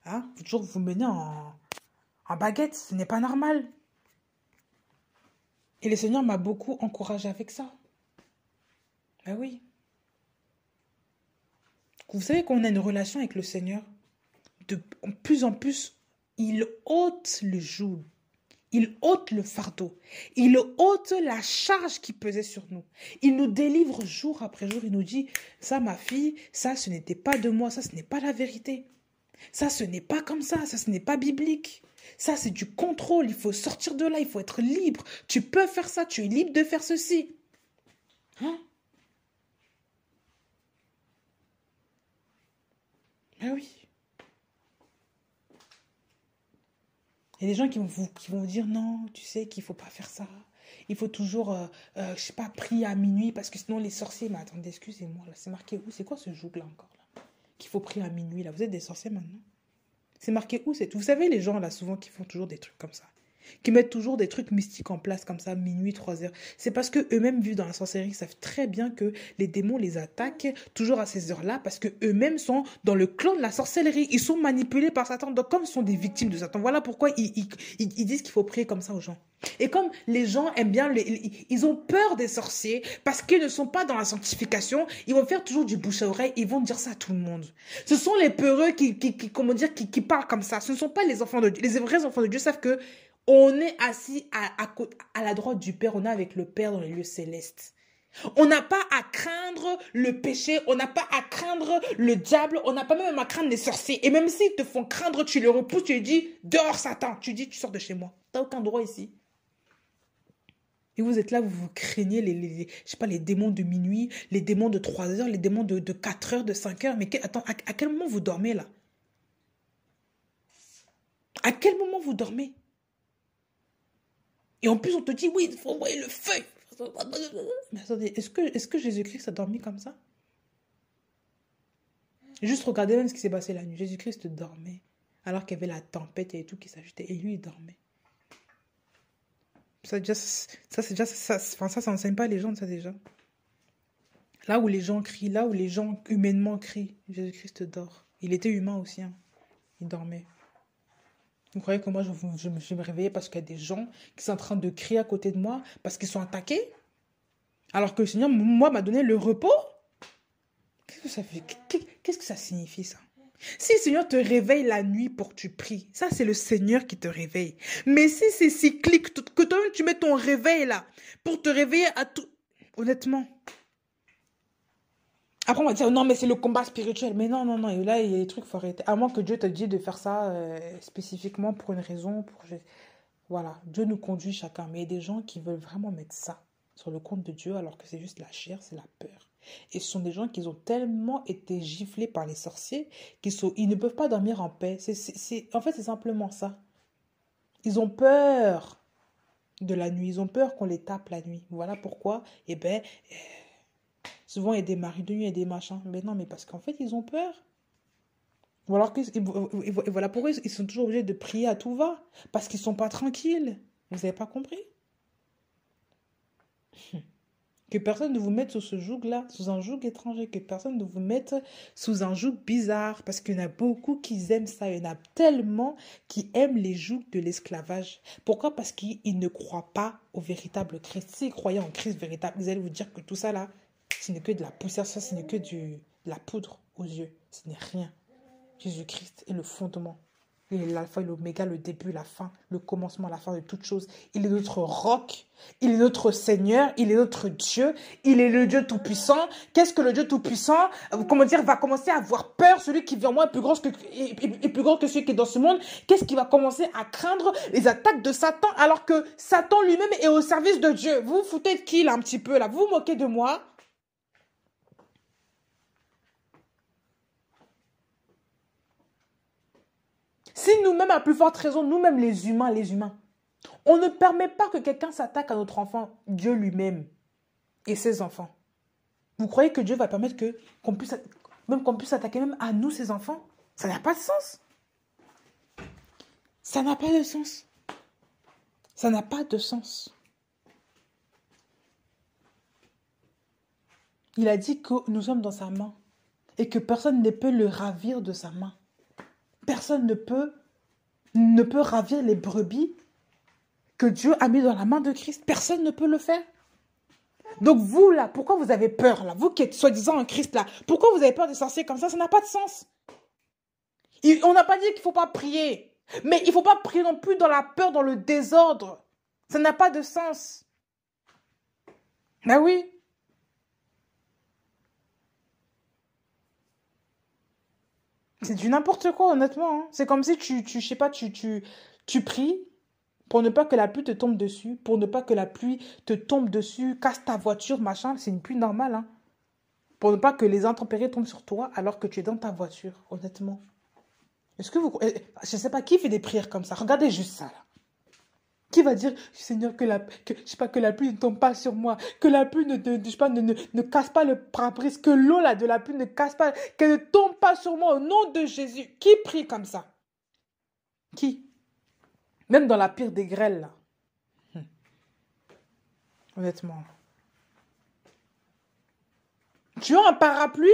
Hein? Toujours vous mener en baguette. Ce n'est pas normal. Et le Seigneur m'a beaucoup encouragé avec ça. Ben oui. Vous savez qu'on a une relation avec le Seigneur. De plus en plus, il ôte le joug. Il ôte le fardeau. Il ôte la charge qui pesait sur nous. Il nous délivre jour après jour. Il nous dit, ça ma fille, ça ce n'était pas de moi, ça ce n'est pas la vérité. Ça ce n'est pas comme ça ce n'est pas biblique. Ça c'est du contrôle, il faut sortir de là, il faut être libre. Tu peux faire ça, tu es libre de faire ceci. Hein? Ben oui. Il y a des gens qui vont vous dire non, tu sais qu'il ne faut pas faire ça. Il faut toujours, je sais pas, prier à minuit parce que sinon les sorciers... Mais attendez, excusez-moi, là, c'est marqué où? C'est quoi ce joug-là encore là? Qu'il faut prier à minuit, là. Vous êtes des sorciers maintenant? C'est marqué où? Vous savez, les gens là, souvent, qui font toujours des trucs comme ça. Qui mettent toujours des trucs mystiques en place comme ça, minuit, 3 heures. C'est parce qu'eux-mêmes, vivent dans la sorcellerie, savent très bien que les démons les attaquent toujours à ces heures-là parce qu'eux-mêmes sont dans le clan de la sorcellerie. Ils sont manipulés par Satan. Donc, comme ils sont des victimes de Satan, voilà pourquoi ils disent qu'il faut prier comme ça aux gens. Et comme les gens aiment bien, ils ont peur des sorciers parce qu'ils ne sont pas dans la sanctification, ils vont faire toujours du bouche à oreille, ils vont dire ça à tout le monde. Ce sont les peureux qui parlent comme ça. Ce ne sont pas les enfants de Dieu. Les vrais enfants de Dieu savent que on est assis à la droite du Père, on est avec le Père dans les lieux célestes. On n'a pas à craindre le péché, on n'a pas à craindre le diable, on n'a pas même à craindre les sorciers. Et même s'ils te font craindre, tu les repousses, tu lui dis « Dehors Satan !» Tu dis « Tu sors de chez moi. » Tu n'as aucun droit ici. Et vous êtes là, vous craignez je sais pas, les démons de minuit, les démons de 3 heures, les démons de 4 heures, de 5 heures. Mais attends, à quel moment vous dormez là? À quel moment vous dormez? Et en plus, on te dit, oui, il faut envoyer le feu. Mais attendez, est-ce que Jésus-Christ a dormi comme ça? Juste regardez même ce qui s'est passé la nuit. Jésus-Christ dormait, alors qu'il y avait la tempête et tout qui s'ajoutait. Et lui, il dormait. Ça n'enseigne pas les gens, ça déjà. Là où les gens crient, là où les gens humainement crient, Jésus-Christ dort. Il était humain aussi, hein. Il dormait. Vous croyez que moi, je me réveillais parce qu'il y a des gens qui sont en train de crier à côté de moi parce qu'ils sont attaqués? Alors que le Seigneur, moi, m'a donné le repos? Qu'est-ce que ça fait? Qu'est-ce que ça signifie, ça? Si le Seigneur te réveille la nuit pour que tu pries, ça, c'est le Seigneur qui te réveille. Mais si c'est cyclique, que toi-même, tu mets ton réveil là pour te réveiller à tout... Honnêtement... Après, on va dire, non, mais c'est le combat spirituel. Mais non, non, non. Et là, il y a des trucs, il faut arrêter. À moins que Dieu te dise de faire ça spécifiquement pour une raison. Voilà, Dieu nous conduit chacun. Mais il y a des gens qui veulent vraiment mettre ça sur le compte de Dieu alors que c'est juste la chair, c'est la peur. Et ce sont des gens qui ont tellement été giflés par les sorciers ils ne peuvent pas dormir en paix. En fait, c'est simplement ça. Ils ont peur de la nuit. Ils ont peur qu'on les tape la nuit. Voilà pourquoi, eh ben... souvent, il y a des maris de nuit et des machins. Mais non, mais parce qu'en fait, ils ont peur. Ou alors, voilà pourquoi ils sont toujours obligés de prier à tout va. Parce qu'ils ne sont pas tranquilles. Vous n'avez pas compris? Que personne ne vous mette sous ce joug-là, sous un joug étranger. Que personne ne vous mette sous un joug bizarre. Parce qu'il y en a beaucoup qui aiment ça. Il y en a tellement qui aiment les jougs de l'esclavage. Pourquoi? Parce qu'ils ne croient pas au véritable Christ. S'ils croyaient en Christ véritable, ils allaient vous dire que tout ça là, ce n'est que de la poussière. Ça, ce n'est que de la poudre aux yeux. Ce n'est rien. Jésus-Christ est le fondement. Il est l'alpha et l'oméga, le début, la fin, le commencement, la fin de toute chose. Il est notre roc, il est notre Seigneur, il est notre Dieu, il est le Dieu tout-puissant. Qu'est-ce que le Dieu tout-puissant, comment dire, va commencer à avoir peur? Celui qui vient en moi est plus plus grand que celui qui est dans ce monde. Qu'est-ce qui va commencer à craindre? Les attaques de Satan, alors que Satan lui-même est au service de Dieu. Vous vous foutez de qui là un petit peu là? Vous vous moquez de moi? Si nous-mêmes, à plus forte raison, nous-mêmes les humains, on ne permet pas que quelqu'un s'attaque à notre enfant, Dieu lui-même et ses enfants. Vous croyez que Dieu va permettre qu'on puisse attaquer même à nous, ses enfants? Ça n'a pas de sens. Ça n'a pas de sens. Ça n'a pas de sens. Il a dit que nous sommes dans sa main et que personne ne peut le ravir de sa main. Personne ne peut ravir les brebis que Dieu a mis dans la main de Christ. Personne ne peut le faire. Donc vous, là, pourquoi vous avez peur, là? Vous qui êtes soi-disant en Christ, là, pourquoi vous avez peur des sorciers comme ça? Ça n'a pas de sens. On n'a pas dit qu'il ne faut pas prier. Mais il ne faut pas prier non plus dans la peur, dans le désordre. Ça n'a pas de sens. Ben oui. C'est du n'importe quoi, honnêtement. Hein. C'est comme si je sais pas, tu pries pour ne pas que la pluie te tombe dessus, pour ne pas que la pluie te tombe dessus, casse ta voiture, machin. C'est une pluie normale, hein. Pour ne pas que les intempéries tombent sur toi alors que tu es dans ta voiture, honnêtement. Est-ce que vous... Je sais pas, qui fait des prières comme ça? Regardez juste ça, là. Qui va dire, Seigneur, je sais pas, que la pluie ne tombe pas sur moi, que la pluie je sais pas, ne casse pas le pare-brise, que l'eau là de la pluie ne casse pas, qu'elle ne tombe pas sur moi au nom de Jésus. Qui prie comme ça? Qui? Même dans la pire des grêles, là. Honnêtement. Tu as un parapluie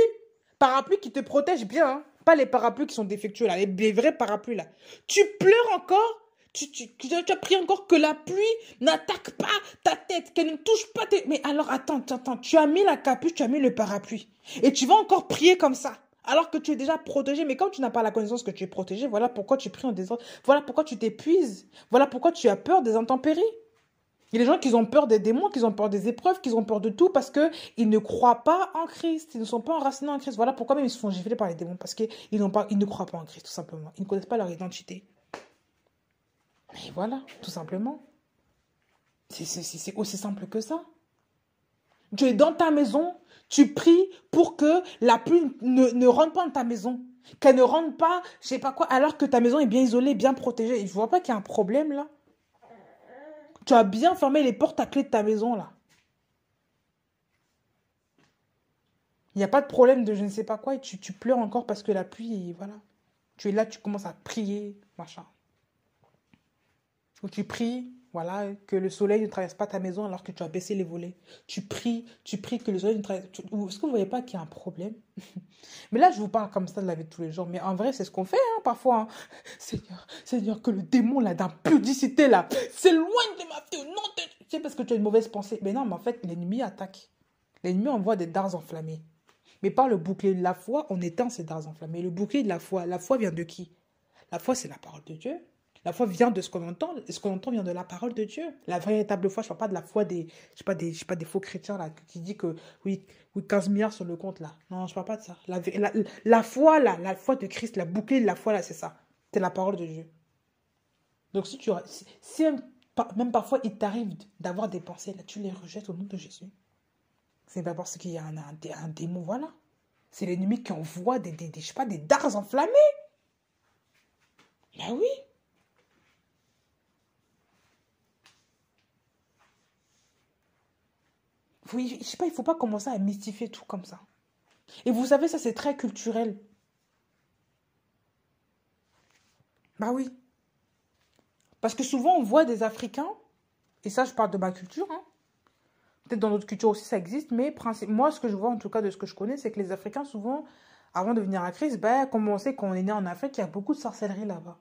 qui te protège bien, hein. Pas les parapluies qui sont défectueux, là, les vrais parapluies, là. Tu pleures encore? Tu as prié encore que la pluie n'attaque pas ta tête, qu'elle ne touche pas tes... Mais alors, attends. Tu as mis la capuche, tu as mis le parapluie. Et tu vas encore prier comme ça, alors que tu es déjà protégé. Mais comme tu n'as pas la connaissance que tu es protégé, voilà pourquoi tu pries en désordre. Voilà pourquoi tu t'épuises. Voilà pourquoi tu as peur des intempéries. Il y a des gens qui ont peur des démons, qui ont peur des épreuves, qui ont peur de tout parce qu'ils ne croient pas en Christ. Ils ne sont pas enracinés en Christ. Voilà pourquoi même ils se font gifler par les démons. Parce qu'ils ne croient pas en Christ, tout simplement. Ils ne connaissent pas leur identité. Mais voilà, tout simplement. C'est aussi simple que ça. Tu es dans ta maison, tu pries pour que la pluie ne rentre pas dans ta maison. Qu'elle ne rentre pas, je sais pas quoi, alors que ta maison est bien isolée, bien protégée. Et je vois pas qu'il y a un problème là. Tu as bien fermé les portes à clé de ta maison là. Il n'y a pas de problème de je ne sais pas quoi et tu pleures encore parce que la pluie, voilà. Tu es là, tu commences à prier, machin. Ou tu pries, voilà, que le soleil ne traverse pas ta maison alors que tu as baissé les volets. Tu pries que le soleil ne traverse... Est-ce que vous ne voyez pas qu'il y a un problème? Mais là, je vous parle comme ça de la vie de tous les jours. Mais en vrai, c'est ce qu'on fait, hein, parfois. Hein. Seigneur, que le démon, là, d'impudicité, là, s'éloigne de ma vie. Non, c'est parce que tu as une mauvaise pensée. Mais non, mais en fait, l'ennemi attaque. L'ennemi envoie des dards enflammés. Mais par le bouclier de la foi, on éteint ces dards enflammés. Le bouclier de la foi vient de qui? La foi, c'est la parole de Dieu. La foi vient de ce qu'on entend. Et ce qu'on entend vient de la parole de Dieu. La véritable foi, je ne parle pas de la foi des, je sais pas, des faux chrétiens là, qui disent que oui, 15 milliards sur le compte là. Non, je ne parle pas de ça. La foi là, la foi de Christ, la bouclier de la foi là, c'est ça. C'est la parole de Dieu. Donc si même parfois il t'arrive d'avoir des pensées là, tu les rejettes au nom de Jésus. C'est pas parce qu'il y a un démon, voilà. C'est l'ennemi qui envoie je sais pas, des dards enflammés. Ben oui. Je sais pas, il ne faut pas commencer à mystifier tout comme ça. Et vous savez, ça c'est très culturel. Bah oui. Parce que souvent on voit des Africains, et ça je parle de ma culture, hein, Peut-être dans d'autres cultures aussi, ça existe. Mais moi, ce que je vois, en tout cas, de ce que je connais, c'est que les Africains, souvent, avant de venir à Christ, ben, comme on sait, quand on est né en Afrique, il y a beaucoup de sorcellerie là-bas.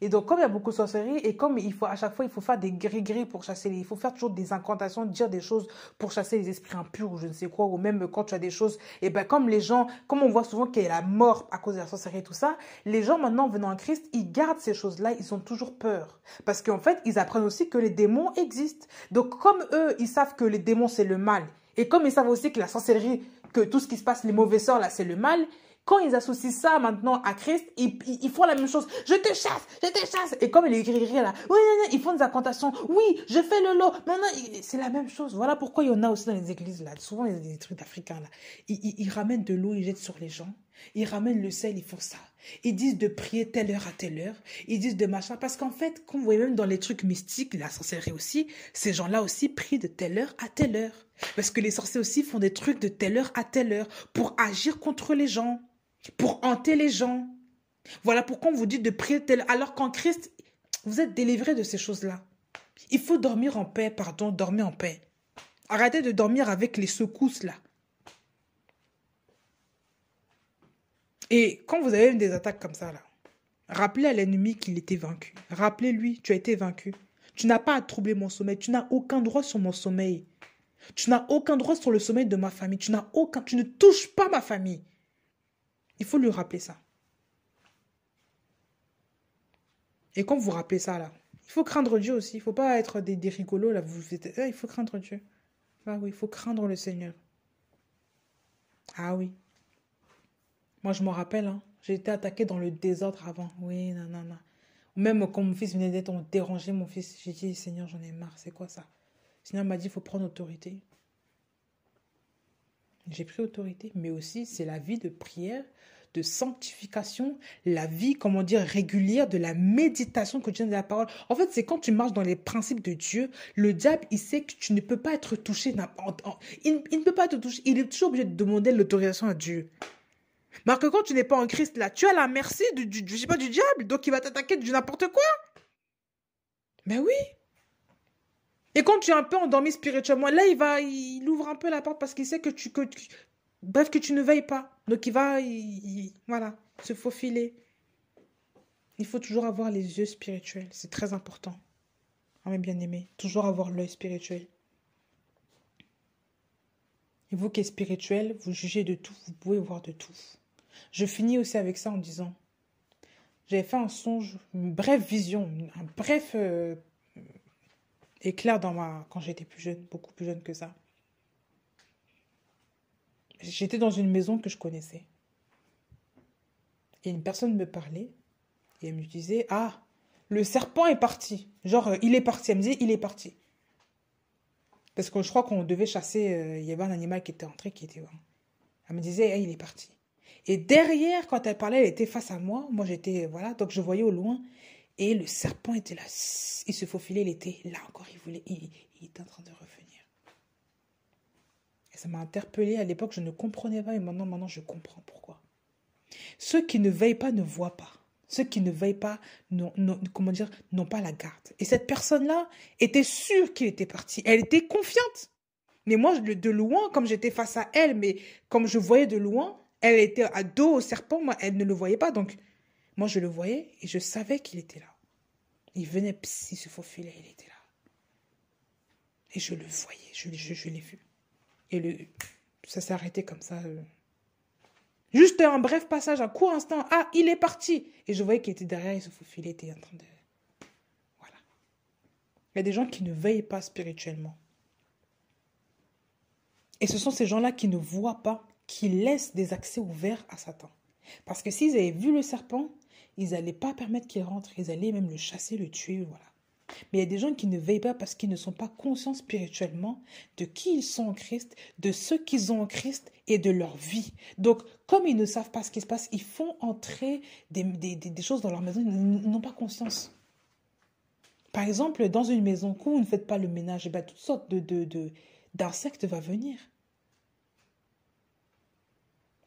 Et donc, comme il y a beaucoup de sorcellerie, et comme à chaque fois, il faut faire des gris-gris pour chasser il faut faire toujours des incantations, dire des choses pour chasser les esprits impurs ou je ne sais quoi, ou même quand tu as des choses, et ben comme les gens, comme on voit souvent qu'il y a la mort à cause de la sorcellerie et tout ça, les gens maintenant venant à Christ, ils gardent ces choses-là, ils ont toujours peur. Parce qu'en fait, ils apprennent aussi que les démons existent. Donc, comme eux, ils savent que les démons, c'est le mal, et comme ils savent aussi que la sorcellerie, que tout ce qui se passe, les mauvais sorts, là, c'est le mal. Quand ils associent ça maintenant à Christ, ils font la même chose. Je te chasse, je te chasse. Et comme les gris là, oui, ils font des incantations. Oui, je fais le lot. Maintenant, c'est la même chose. Voilà pourquoi il y en a aussi dans les églises là. Souvent, il y a des trucs africains là. Ils ramènent de l'eau, ils jettent sur les gens. Ils ramènent le sel, ils font ça. Ils disent de prier telle heure à telle heure. Ils disent de machin. Parce qu'en fait, comme vous voyez même dans les trucs mystiques, la sorcellerie aussi, ces gens-là aussi prient de telle heure à telle heure. Parce que les sorciers aussi font des trucs de telle heure à telle heure pour agir contre les gens. Pour hanter les gens. Voilà pourquoi on vous dit de prier tel... Alors qu'en Christ, vous êtes délivrés de ces choses-là. Il faut dormir en paix, pardon, dormir en paix. Arrêtez de dormir avec les secousses, là. Et quand vous avez des attaques comme ça, là, rappelez à l'ennemi qu'il était vaincu. Rappelez-lui, tu as été vaincu. Tu n'as pas à troubler mon sommeil. Tu n'as aucun droit sur mon sommeil. Tu n'as aucun droit sur le sommeil de ma famille. Tu ne touches pas ma famille. Il faut lui rappeler ça. Et quand vous rappelez ça, là, il faut craindre Dieu aussi. Il ne faut pas être des rigolos, là. Il faut craindre Dieu. Ah oui, il faut craindre le Seigneur. Ah oui. Moi, je m'en rappelle, hein. J'ai été attaquée dans le désordre avant. Oui, non, non, non. Même quand mon fils venait d'être dérangé, mon fils, j'ai dit, Seigneur, j'en ai marre. C'est quoi ça? Le Seigneur m'a dit, il faut prendre autorité. J'ai pris autorité. Mais aussi, c'est la vie de prière, de sanctification, la vie, comment dire, régulière, de la méditation quotidienne de la parole. En fait, c'est quand tu marches dans les principes de Dieu, le diable, il sait que tu ne peux pas être touché. Il ne peut pas te toucher. Il est toujours obligé de demander l'autorisation à Dieu. Mais que quand tu n'es pas en Christ, là, tu as la merci je sais pas, du diable. Donc, il va t'attaquer du n'importe quoi. Mais oui. Et quand tu es un peu endormi spirituellement, là, il ouvre un peu la porte parce qu'il sait bref, que tu ne veilles pas. Donc, voilà, se faufiler. Il faut toujours avoir les yeux spirituels. C'est très important. Ah, mes bien-aimés, toujours avoir l'œil spirituel. Et vous qui êtes spirituel, vous jugez de tout, vous pouvez voir de tout. Je finis aussi avec ça en disant, j'avais fait un songe, une brève vision, un bref éclair quand j'étais plus jeune, beaucoup plus jeune que ça. J'étais dans une maison que je connaissais. Et une personne me parlait et elle me disait, ah, le serpent est parti. Genre, il est parti. Elle me disait, il est parti. Parce que je crois qu'on devait chasser, il y avait un animal qui était entré, Elle me disait, il est parti. Et derrière, quand elle parlait, elle était face à moi. Moi, j'étais, voilà, donc je voyais au loin. Et le serpent était là. Il se faufilait, il était là encore. Il était en train de revenir. Et ça m'a interpellée. À l'époque, je ne comprenais pas. Et maintenant, je comprends pourquoi. Ceux qui ne veillent pas ne voient pas. Ceux qui ne veillent pas, n'ont pas la garde. Et cette personne-là était sûre qu'il était parti. Elle était confiante. Mais moi, de loin, comme j'étais face à elle, mais comme je voyais de loin, elle était à dos au serpent, moi, elle ne le voyait pas. Donc, moi, je le voyais et je savais qu'il était là. Il venait, il se faufilait, il était là. Et je le voyais, je l'ai vu. Et ça s'est arrêté comme ça. Juste un bref passage, un court instant. Ah, il est parti. Et je voyais qu'il était derrière, il se faufilait, il était en train de... Voilà. Il y a des gens qui ne veillent pas spirituellement. Et ce sont ces gens-là qui ne voient pas, qui laissent des accès ouverts à Satan. Parce que s'ils avaient vu le serpent, ils n'allaient pas permettre qu'il rentre. Ils allaient même le chasser, le tuer, voilà. Mais il y a des gens qui ne veillent pas parce qu'ils ne sont pas conscients spirituellement de qui ils sont en Christ, de ce qu'ils ont en Christ et de leur vie. Donc, comme ils ne savent pas ce qui se passe, ils font entrer des choses dans leur maison, ils n'ont pas conscience. Par exemple, dans une maison, quand vous ne faites pas le ménage, ben, toutes sortes d'insectes vont venir.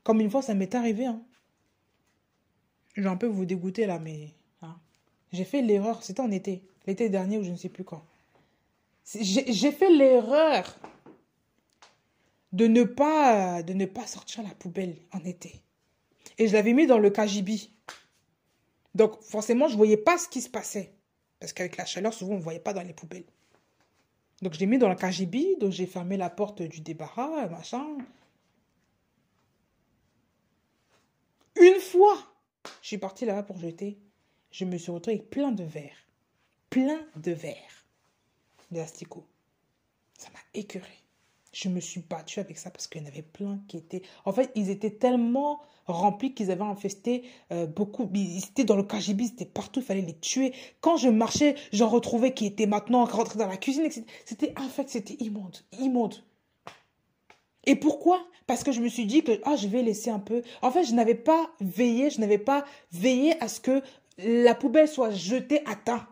Comme une fois, ça m'est arrivé. Hein. Je vais un peu vous dégoûter là, mais... Hein. J'ai fait l'erreur, c'était en été. L'été dernier ou je ne sais plus quand. J'ai fait l'erreur de ne pas sortir la poubelle en été. Et je l'avais mis dans le KGB. Donc, forcément, je ne voyais pas ce qui se passait. Parce qu'avec la chaleur, souvent, on ne voyait pas dans les poubelles. Donc, je l'ai mis dans le KGB. Donc, j'ai fermé la porte du débarras, machin. Une fois, je suis partie là-bas pour jeter. Je me suis retrouvée avec plein de verres. Plein de verres. De asticots. Ça m'a écœurée. Je me suis battue avec ça parce qu'il y en avait plein qui étaient... En fait, ils étaient tellement remplis qu'ils avaient infesté beaucoup. Ils étaient dans le KGB, c'était partout, il fallait les tuer. Quand je marchais, j'en retrouvais qui étaient maintenant rentrés dans la cuisine. C'était infect, c'était immonde, immonde. Et pourquoi? Parce que je me suis dit que je vais laisser un peu... En fait, je n'avais pas veillé à ce que la poubelle soit jetée à temps.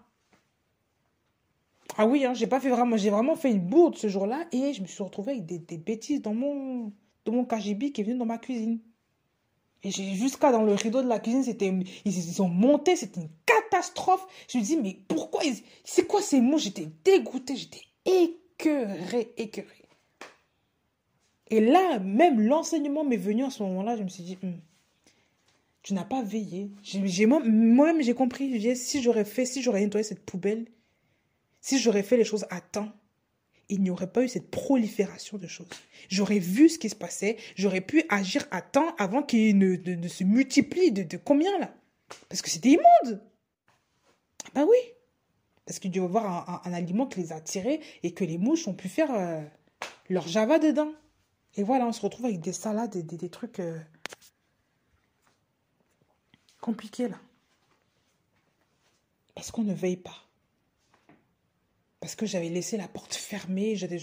Ah oui, hein, j'ai vraiment fait une bourde ce jour-là et je me suis retrouvée avec des bêtises dans mon KGB qui est venu dans ma cuisine. Et jusqu'à dans le rideau de la cuisine, ils ont monté, c'était une catastrophe. Je me dis, mais pourquoi c'est quoi ces mots? J'étais dégoûtée, j'étais écœurée. Et là, même l'enseignement m'est venu à ce moment-là, je me suis dit, tu n'as pas veillé. Moi-même, j'ai compris, si j'aurais nettoyé cette poubelle, si j'aurais fait les choses à temps, il n'y aurait pas eu cette prolifération de choses. J'aurais vu ce qui se passait, j'aurais pu agir à temps avant qu'il ne se multiplie de combien là? Parce que c'était immonde. Ben oui. Parce qu'il doit y avoir un aliment qui les a attirés et que les mouches ont pu faire leur java dedans. Et voilà, on se retrouve avec des salades et des trucs compliqués là. Parce qu'on ne veille pas. Parce que j'avais laissé la porte fermée, j'avais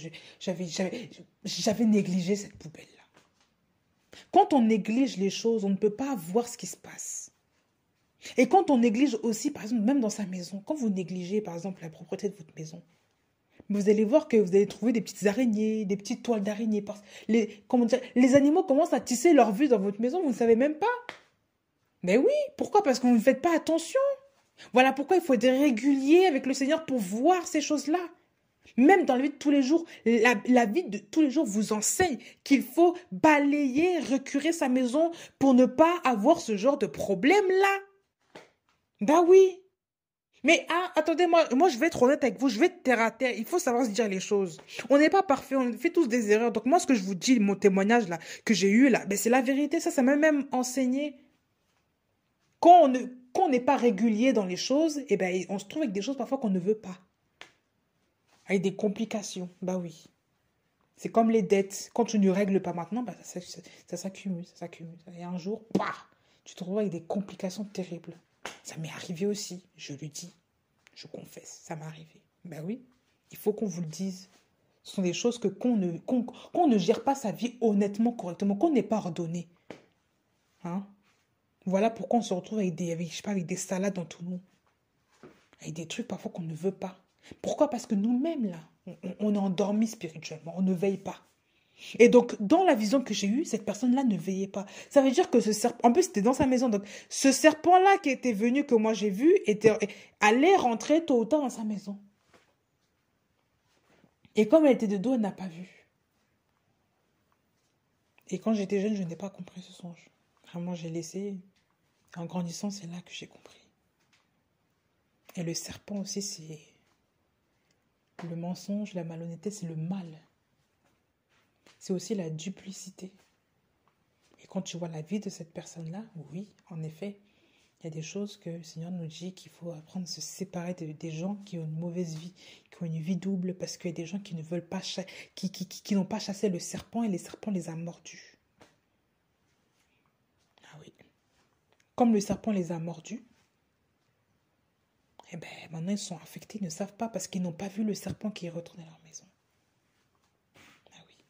négligé cette poubelle-là. Quand on néglige les choses, on ne peut pas voir ce qui se passe. Et quand on néglige aussi, par exemple, même dans sa maison, quand vous négligez, par exemple, la propreté de votre maison, vous allez voir que vous allez trouver des petites araignées, des petites toiles d'araignées. Les animaux commencent à tisser leur vie dans votre maison, vous ne savez même pas. Mais oui, pourquoi? Parce que vous ne faites pas attention. Voilà pourquoi il faut être régulier avec le Seigneur pour voir ces choses-là. Même dans la vie de tous les jours, la vie de tous les jours vous enseigne qu'il faut balayer, recurer sa maison pour ne pas avoir ce genre de problème-là. Ben oui. Mais attendez, moi je vais être honnête avec vous, je vais être terre à terre. Il faut savoir se dire les choses. On n'est pas parfait, on fait tous des erreurs. Donc moi, ce que je vous dis, mon témoignage là, que j'ai eu là, ben, c'est la vérité. Ça m'a même enseigné. Quand on n'est pas régulier dans les choses, eh ben, on se trouve avec des choses parfois qu'on ne veut pas. Avec des complications. Bah oui. C'est comme les dettes. Quand tu ne règles pas maintenant, bah, ça s'accumule, ça s'accumule. Et un jour, tu te retrouves avec des complications terribles. Ça m'est arrivé aussi, je le dis. Je confesse, ça m'est arrivé. Bah oui, il faut qu'on vous le dise. Ce sont des choses qu'on ne gère pas sa vie honnêtement, correctement, qu'on n'est pas ordonné. Hein? Voilà pourquoi on se retrouve avec des salades dans tout le monde. Avec des trucs parfois qu'on ne veut pas. Pourquoi? Parce que nous-mêmes, là, on est endormis spirituellement. On ne veille pas. Et donc, dans la vision que j'ai eue, cette personne-là ne veillait pas. Ça veut dire que ce serpent... En plus, c'était dans sa maison. Donc, ce serpent-là qui était venu, que moi j'ai vu, allait rentrer tôt ou tard dans sa maison. Et comme elle était de dos, elle n'a pas vu. Et quand j'étais jeune, je n'ai pas compris ce songe. Vraiment, j'ai laissé... En grandissant, c'est là que j'ai compris. Et le serpent aussi, c'est le mensonge, la malhonnêteté, c'est le mal. C'est aussi la duplicité. Et quand tu vois la vie de cette personne-là, oui, en effet, il y a des choses que le Seigneur nous dit qu'il faut apprendre à se séparer des gens qui ont une mauvaise vie, qui ont une vie double, parce qu'il y a des gens qui ne veulent pas, qui n'ont pas chassé le serpent et les serpents les a mordus. Ah oui. Comme le serpent les a mordus, eh bien, maintenant ils sont affectés, ils ne savent pas parce qu'ils n'ont pas vu le serpent qui est retourné à leur maison. Ah oui.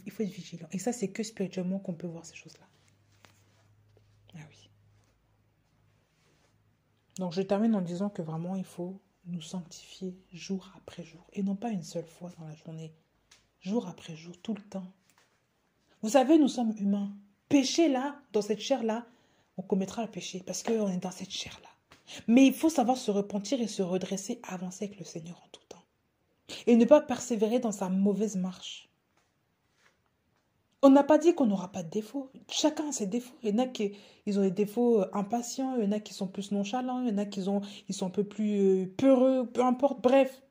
Il faut être vigilant. Et ça, c'est que spirituellement qu'on peut voir ces choses-là. Ah oui. Donc, je termine en disant que vraiment, il faut nous sanctifier jour après jour. Et non pas une seule fois dans la journée. Jour après jour, tout le temps. Vous savez, nous sommes humains. Péché là, dans cette chair-là, on commettra le péché parce qu'on est dans cette chair-là. Mais il faut savoir se repentir et se redresser, avancer avec le Seigneur en tout temps. Et ne pas persévérer dans sa mauvaise marche. On n'a pas dit qu'on n'aura pas de défauts. Chacun a ses défauts. Il y en a qui ils ont des défauts impatients, il y en a qui sont plus nonchalants, il y en a ils sont un peu plus peureux, peu importe. Bref,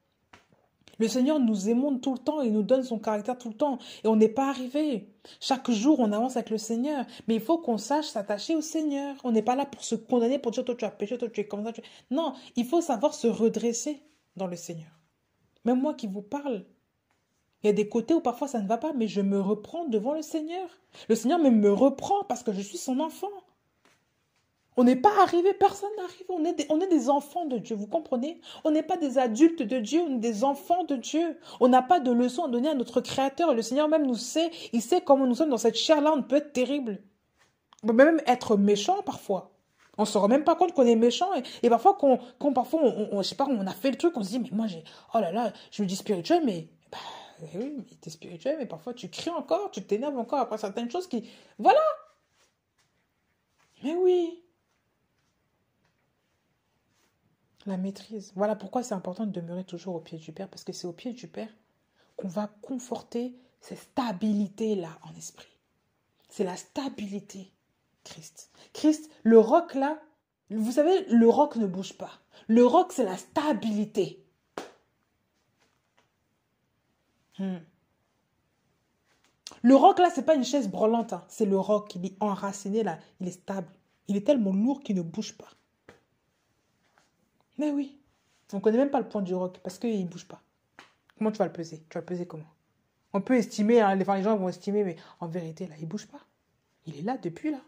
le Seigneur nous émonde tout le temps, il nous donne son caractère tout le temps. Et on n'est pas arrivé. Chaque jour, on avance avec le Seigneur. Mais il faut qu'on sache s'attacher au Seigneur. On n'est pas là pour se condamner, pour dire, toi tu as péché, toi tu es comme ça. Non, il faut savoir se redresser dans le Seigneur. Même moi qui vous parle, il y a des côtés où parfois ça ne va pas, mais je me reprends devant le Seigneur. Le Seigneur même me reprend parce que je suis son enfant. On n'est pas arrivé, personne n'arrive. On est des enfants de Dieu, vous comprenez? On n'est pas des adultes de Dieu, on est des enfants de Dieu. On n'a pas de leçons à donner à notre Créateur. Le Seigneur même nous sait, il sait comment nous sommes dans cette chair-là, on peut être terrible. On peut même être méchant parfois. On ne se rend même pas compte qu'on est méchant. Et parfois, parfois je sais pas, on a fait le truc, on se dit, mais moi, oh là là, je me dis spirituel, mais... Bah, oui, mais t'es spirituel, mais parfois tu cries encore, tu t'énerves encore après certaines choses qui... Voilà! Mais oui! La maîtrise. Voilà pourquoi c'est important de demeurer toujours au pied du Père, parce que c'est au pied du Père qu'on va conforter cette stabilité-là en esprit. C'est la stabilité, Christ. Christ, le roc là, vous savez, le roc ne bouge pas. Le roc, c'est la stabilité. Le roc là, c'est pas une chaise branlante, hein. C'est le roc, il est enraciné là, il est stable. Il est tellement lourd qu'il ne bouge pas. Mais oui, on ne connaît même pas le poids du roc parce qu'il ne bouge pas. Comment tu vas le peser? Tu vas le peser comment? On peut estimer, hein, les gens vont estimer, mais en vérité, là, il ne bouge pas. Il est là depuis là.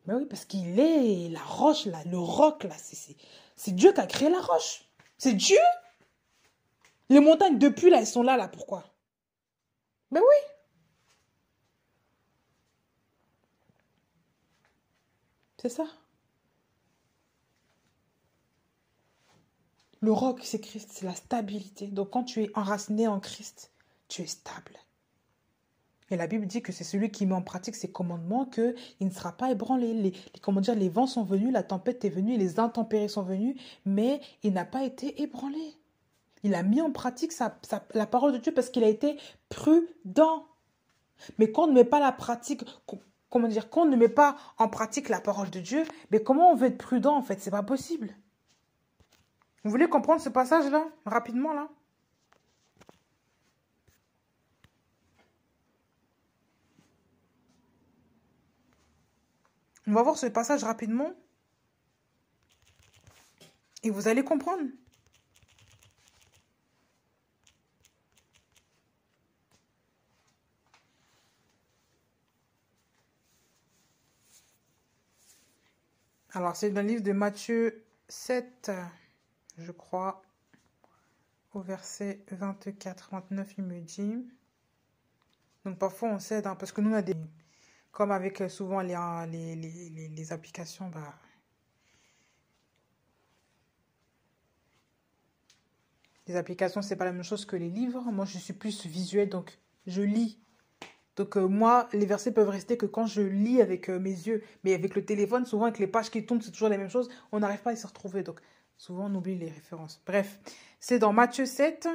Mais oui, parce qu'il est la roche, là, le roc, là. C'est Dieu qui a créé la roche. C'est Dieu. Les montagnes depuis là, elles sont là, pourquoi? Mais oui. C'est ça. Le roc, c'est Christ, c'est la stabilité. Donc quand tu es enraciné en Christ, tu es stable. Et la Bible dit que c'est celui qui met en pratique ses commandements qu'il ne sera pas ébranlé. Les vents sont venus, la tempête est venue, les intempéries sont venues, mais il n'a pas été ébranlé. Il a mis en pratique la parole de Dieu parce qu'il a été prudent. Mais quand on ne met pas quand on ne met pas en pratique la parole de Dieu, mais comment on veut être prudent en fait? C'est pas possible. Vous voulez comprendre ce passage-là, rapidement là? On va voir ce passage rapidement. Et vous allez comprendre. Alors, c'est dans le livre de Matthieu 7, je crois, au verset 24-29, il me dit. Donc, parfois, on cède, parce que nous, on a des... Comme avec souvent les applications, les applications, c'est pas la même chose que les livres. Moi, je suis plus visuel, donc je lis. Donc moi, les versets peuvent rester que quand je lis avec mes yeux. Mais avec le téléphone, souvent avec les pages qui tournent, c'est toujours la même chose. On n'arrive pas à s'y retrouver. Donc souvent, on oublie les références. Bref, c'est dans Matthieu 7,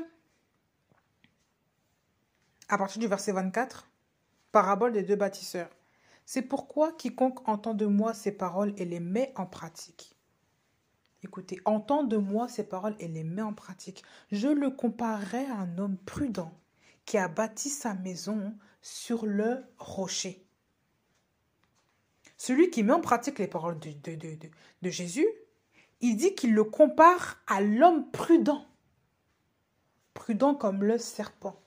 à partir du verset 24, parabole des deux bâtisseurs. C'est pourquoi quiconque entend de moi ces paroles et les met en pratique. Écoutez, entend de moi ces paroles et les met en pratique. Je le comparerai à un homme prudent qui a bâti sa maison sur le rocher. Celui qui met en pratique les paroles de Jésus, il dit qu'il le compare à l'homme prudent. Prudent comme le serpent.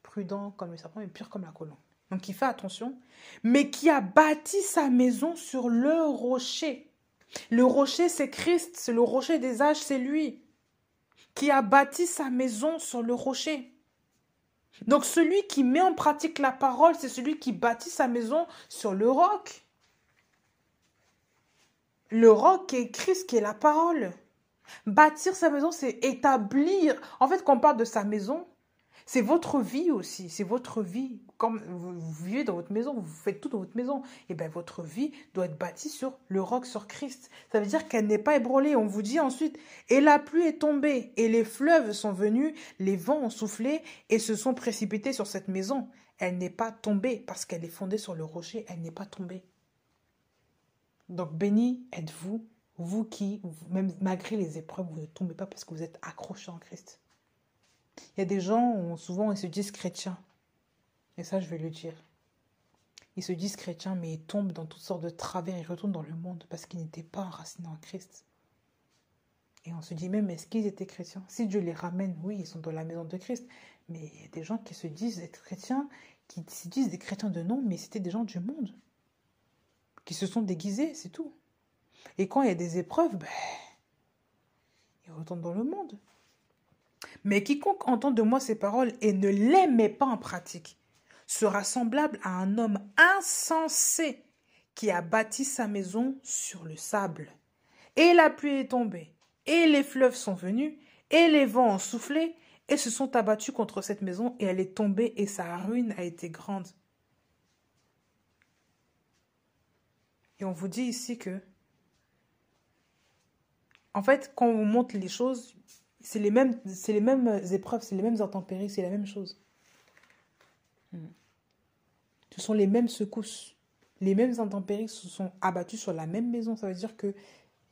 Prudent comme le serpent, mais pur comme la colombe. Donc il fait attention, mais qui a bâti sa maison sur le rocher. Le rocher, c'est Christ, c'est le rocher des âges, c'est lui. Qui a bâti sa maison sur le rocher. Donc celui qui met en pratique la parole, c'est celui qui bâtit sa maison sur le roc. Le roc est Christ, qui est la parole. Bâtir sa maison, c'est établir. En fait, quand on parle de sa maison, C'est votre vie aussi, c'est votre vie. Comme vous vivez dans votre maison, vous faites tout dans votre maison. Et bien, votre vie doit être bâtie sur le roc, sur Christ. Ça veut dire qu'elle n'est pas ébranlée. On vous dit ensuite, et la pluie est tombée, et les fleuves sont venus, les vents ont soufflé, et se sont précipités sur cette maison. Elle n'est pas tombée, parce qu'elle est fondée sur le rocher, elle n'est pas tombée. Donc, béni êtes-vous, vous qui, même malgré les épreuves, vous ne tombez pas parce que vous êtes accrochés en Christ. Il y a des gens, souvent, ils se disent chrétiens. Et ça, je vais le dire. Ils se disent chrétiens, mais ils tombent dans toutes sortes de travers. Ils retournent dans le monde parce qu'ils n'étaient pas enracinés en Christ. Et on se dit même, est-ce qu'ils étaient chrétiens? Si Dieu les ramène, oui, ils sont dans la maison de Christ. Mais il y a des gens qui se disent être chrétiens, qui se disent des chrétiens de nom, mais c'était des gens du monde. Qui se sont déguisés, c'est tout. Et quand il y a des épreuves, ben, ils retournent dans le monde. Mais quiconque entend de moi ces paroles et ne les met pas en pratique sera semblable à un homme insensé qui a bâti sa maison sur le sable. Et la pluie est tombée, et les fleuves sont venus, et les vents ont soufflé, et se sont abattus contre cette maison, et elle est tombée, et sa ruine a été grande. Et on vous dit ici que, en fait, quand on vous montre les choses, c'est les mêmes épreuves, c'est les mêmes intempéries, c'est la même chose. Ce sont les mêmes secousses. Les mêmes intempéries se sont abattues sur la même maison. Ça veut dire qu'il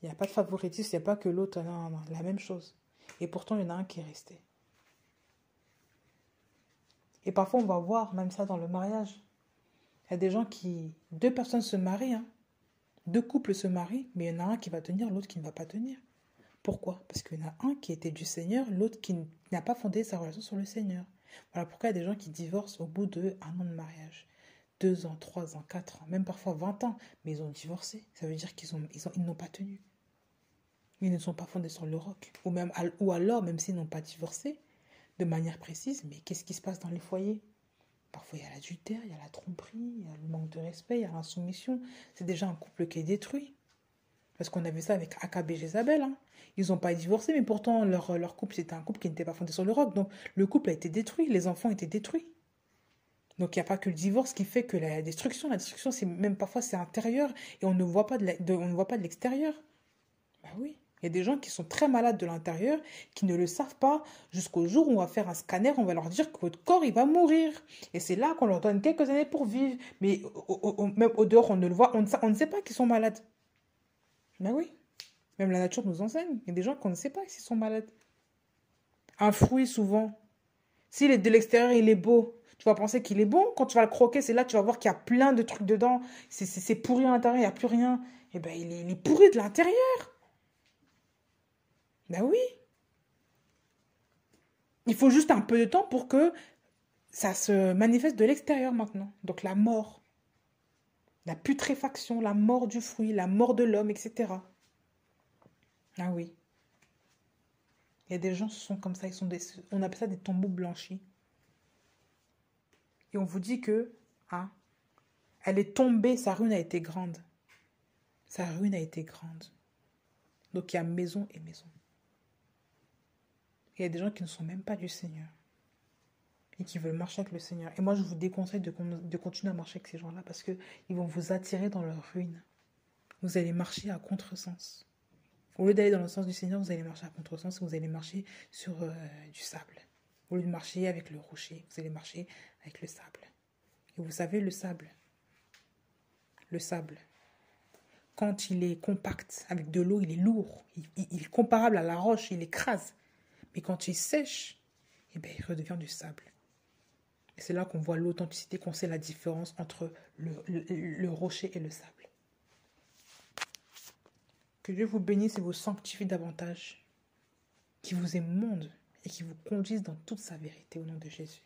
n'y a pas de favoritisme, il n'y a pas que l'autre. Non, non, la même chose. Et pourtant, il y en a un qui est resté. Et parfois, on va voir même ça dans le mariage. Il y a des gens qui... 2 personnes se marient, hein. 2 couples se marient, mais il y en a un qui va tenir, l'autre qui ne va pas tenir. Pourquoi? Parce qu'il y en a un qui était du Seigneur, l'autre qui n'a pas fondé sa relation sur le Seigneur. Voilà pourquoi il y a des gens qui divorcent au bout d'1 an de mariage. 2 ans, 3 ans, 4 ans, même parfois 20 ans. Mais ils ont divorcé. Ça veut dire qu'ils n'ont pas tenu. Ils ne sont pas fondés sur le roc. Ou alors, même s'ils n'ont pas divorcé, de manière précise, mais qu'est-ce qui se passe dans les foyers? Parfois, il y a l'adultère, il y a la tromperie, il y a le manque de respect, il y a l'insoumission. C'est déjà un couple qui est détruit. Parce qu'on a vu ça avec Akab et Jézabel. Hein. Ils n'ont pas divorcé, mais pourtant, leur couple, c'était un couple qui n'était pas fondé sur le roc. Donc, le couple a été détruit, les enfants étaient détruits. Donc, il n'y a pas que le divorce qui fait que la destruction. La destruction, c'est même parfois, c'est intérieur et on ne voit pas de l'extérieur. Ben oui. Il y a des gens qui sont très malades de l'intérieur, qui ne le savent pas, jusqu'au jour où on va faire un scanner, on va leur dire que votre corps, il va mourir. Et c'est là qu'on leur donne quelques années pour vivre. Mais même au dehors, on ne le voit, on ne sait pas qu'ils sont malades. Ben oui. Même la nature nous enseigne. Il y a des gens qu'on ne sait pas s'ils sont malades. Un fruit, souvent, s'il est de l'extérieur, il est beau. Tu vas penser qu'il est bon. Quand tu vas le croquer, c'est là que tu vas voir qu'il y a plein de trucs dedans. C'est pourri à l'intérieur, il n'y a plus rien. Eh bien, il est pourri de l'intérieur. Ben oui. Il faut juste un peu de temps pour que ça se manifeste de l'extérieur maintenant. Donc la mort, la putréfaction, la mort du fruit, la mort de l'homme, etc. Ah oui. Il y a des gens qui sont comme ça, on appelle ça des tombeaux blanchis. Et on vous dit que, hein, elle est tombée, sa ruine a été grande. Sa ruine a été grande. Donc il y a maison et maison. Il y a des gens qui ne sont même pas du Seigneur et qui veulent marcher avec le Seigneur. Et moi, je vous déconseille de continuer à marcher avec ces gens-là parce qu'ils vont vous attirer dans leur ruine. Vous allez marcher à contresens. Au lieu d'aller dans le sens du Seigneur, vous allez marcher à contresens et vous allez marcher sur du sable. Au lieu de marcher avec le rocher, vous allez marcher avec le sable. Et vous savez, le sable, quand il est compact avec de l'eau, il est lourd. Il est comparable à la roche, il écrase. Mais quand il sèche, eh bien, il redevient du sable. Et c'est là qu'on voit l'authenticité, qu'on sait la différence entre le rocher et le sable. Que Dieu vous bénisse et vous sanctifie davantage, qui vous émonde et qui vous conduise dans toute sa vérité au nom de Jésus.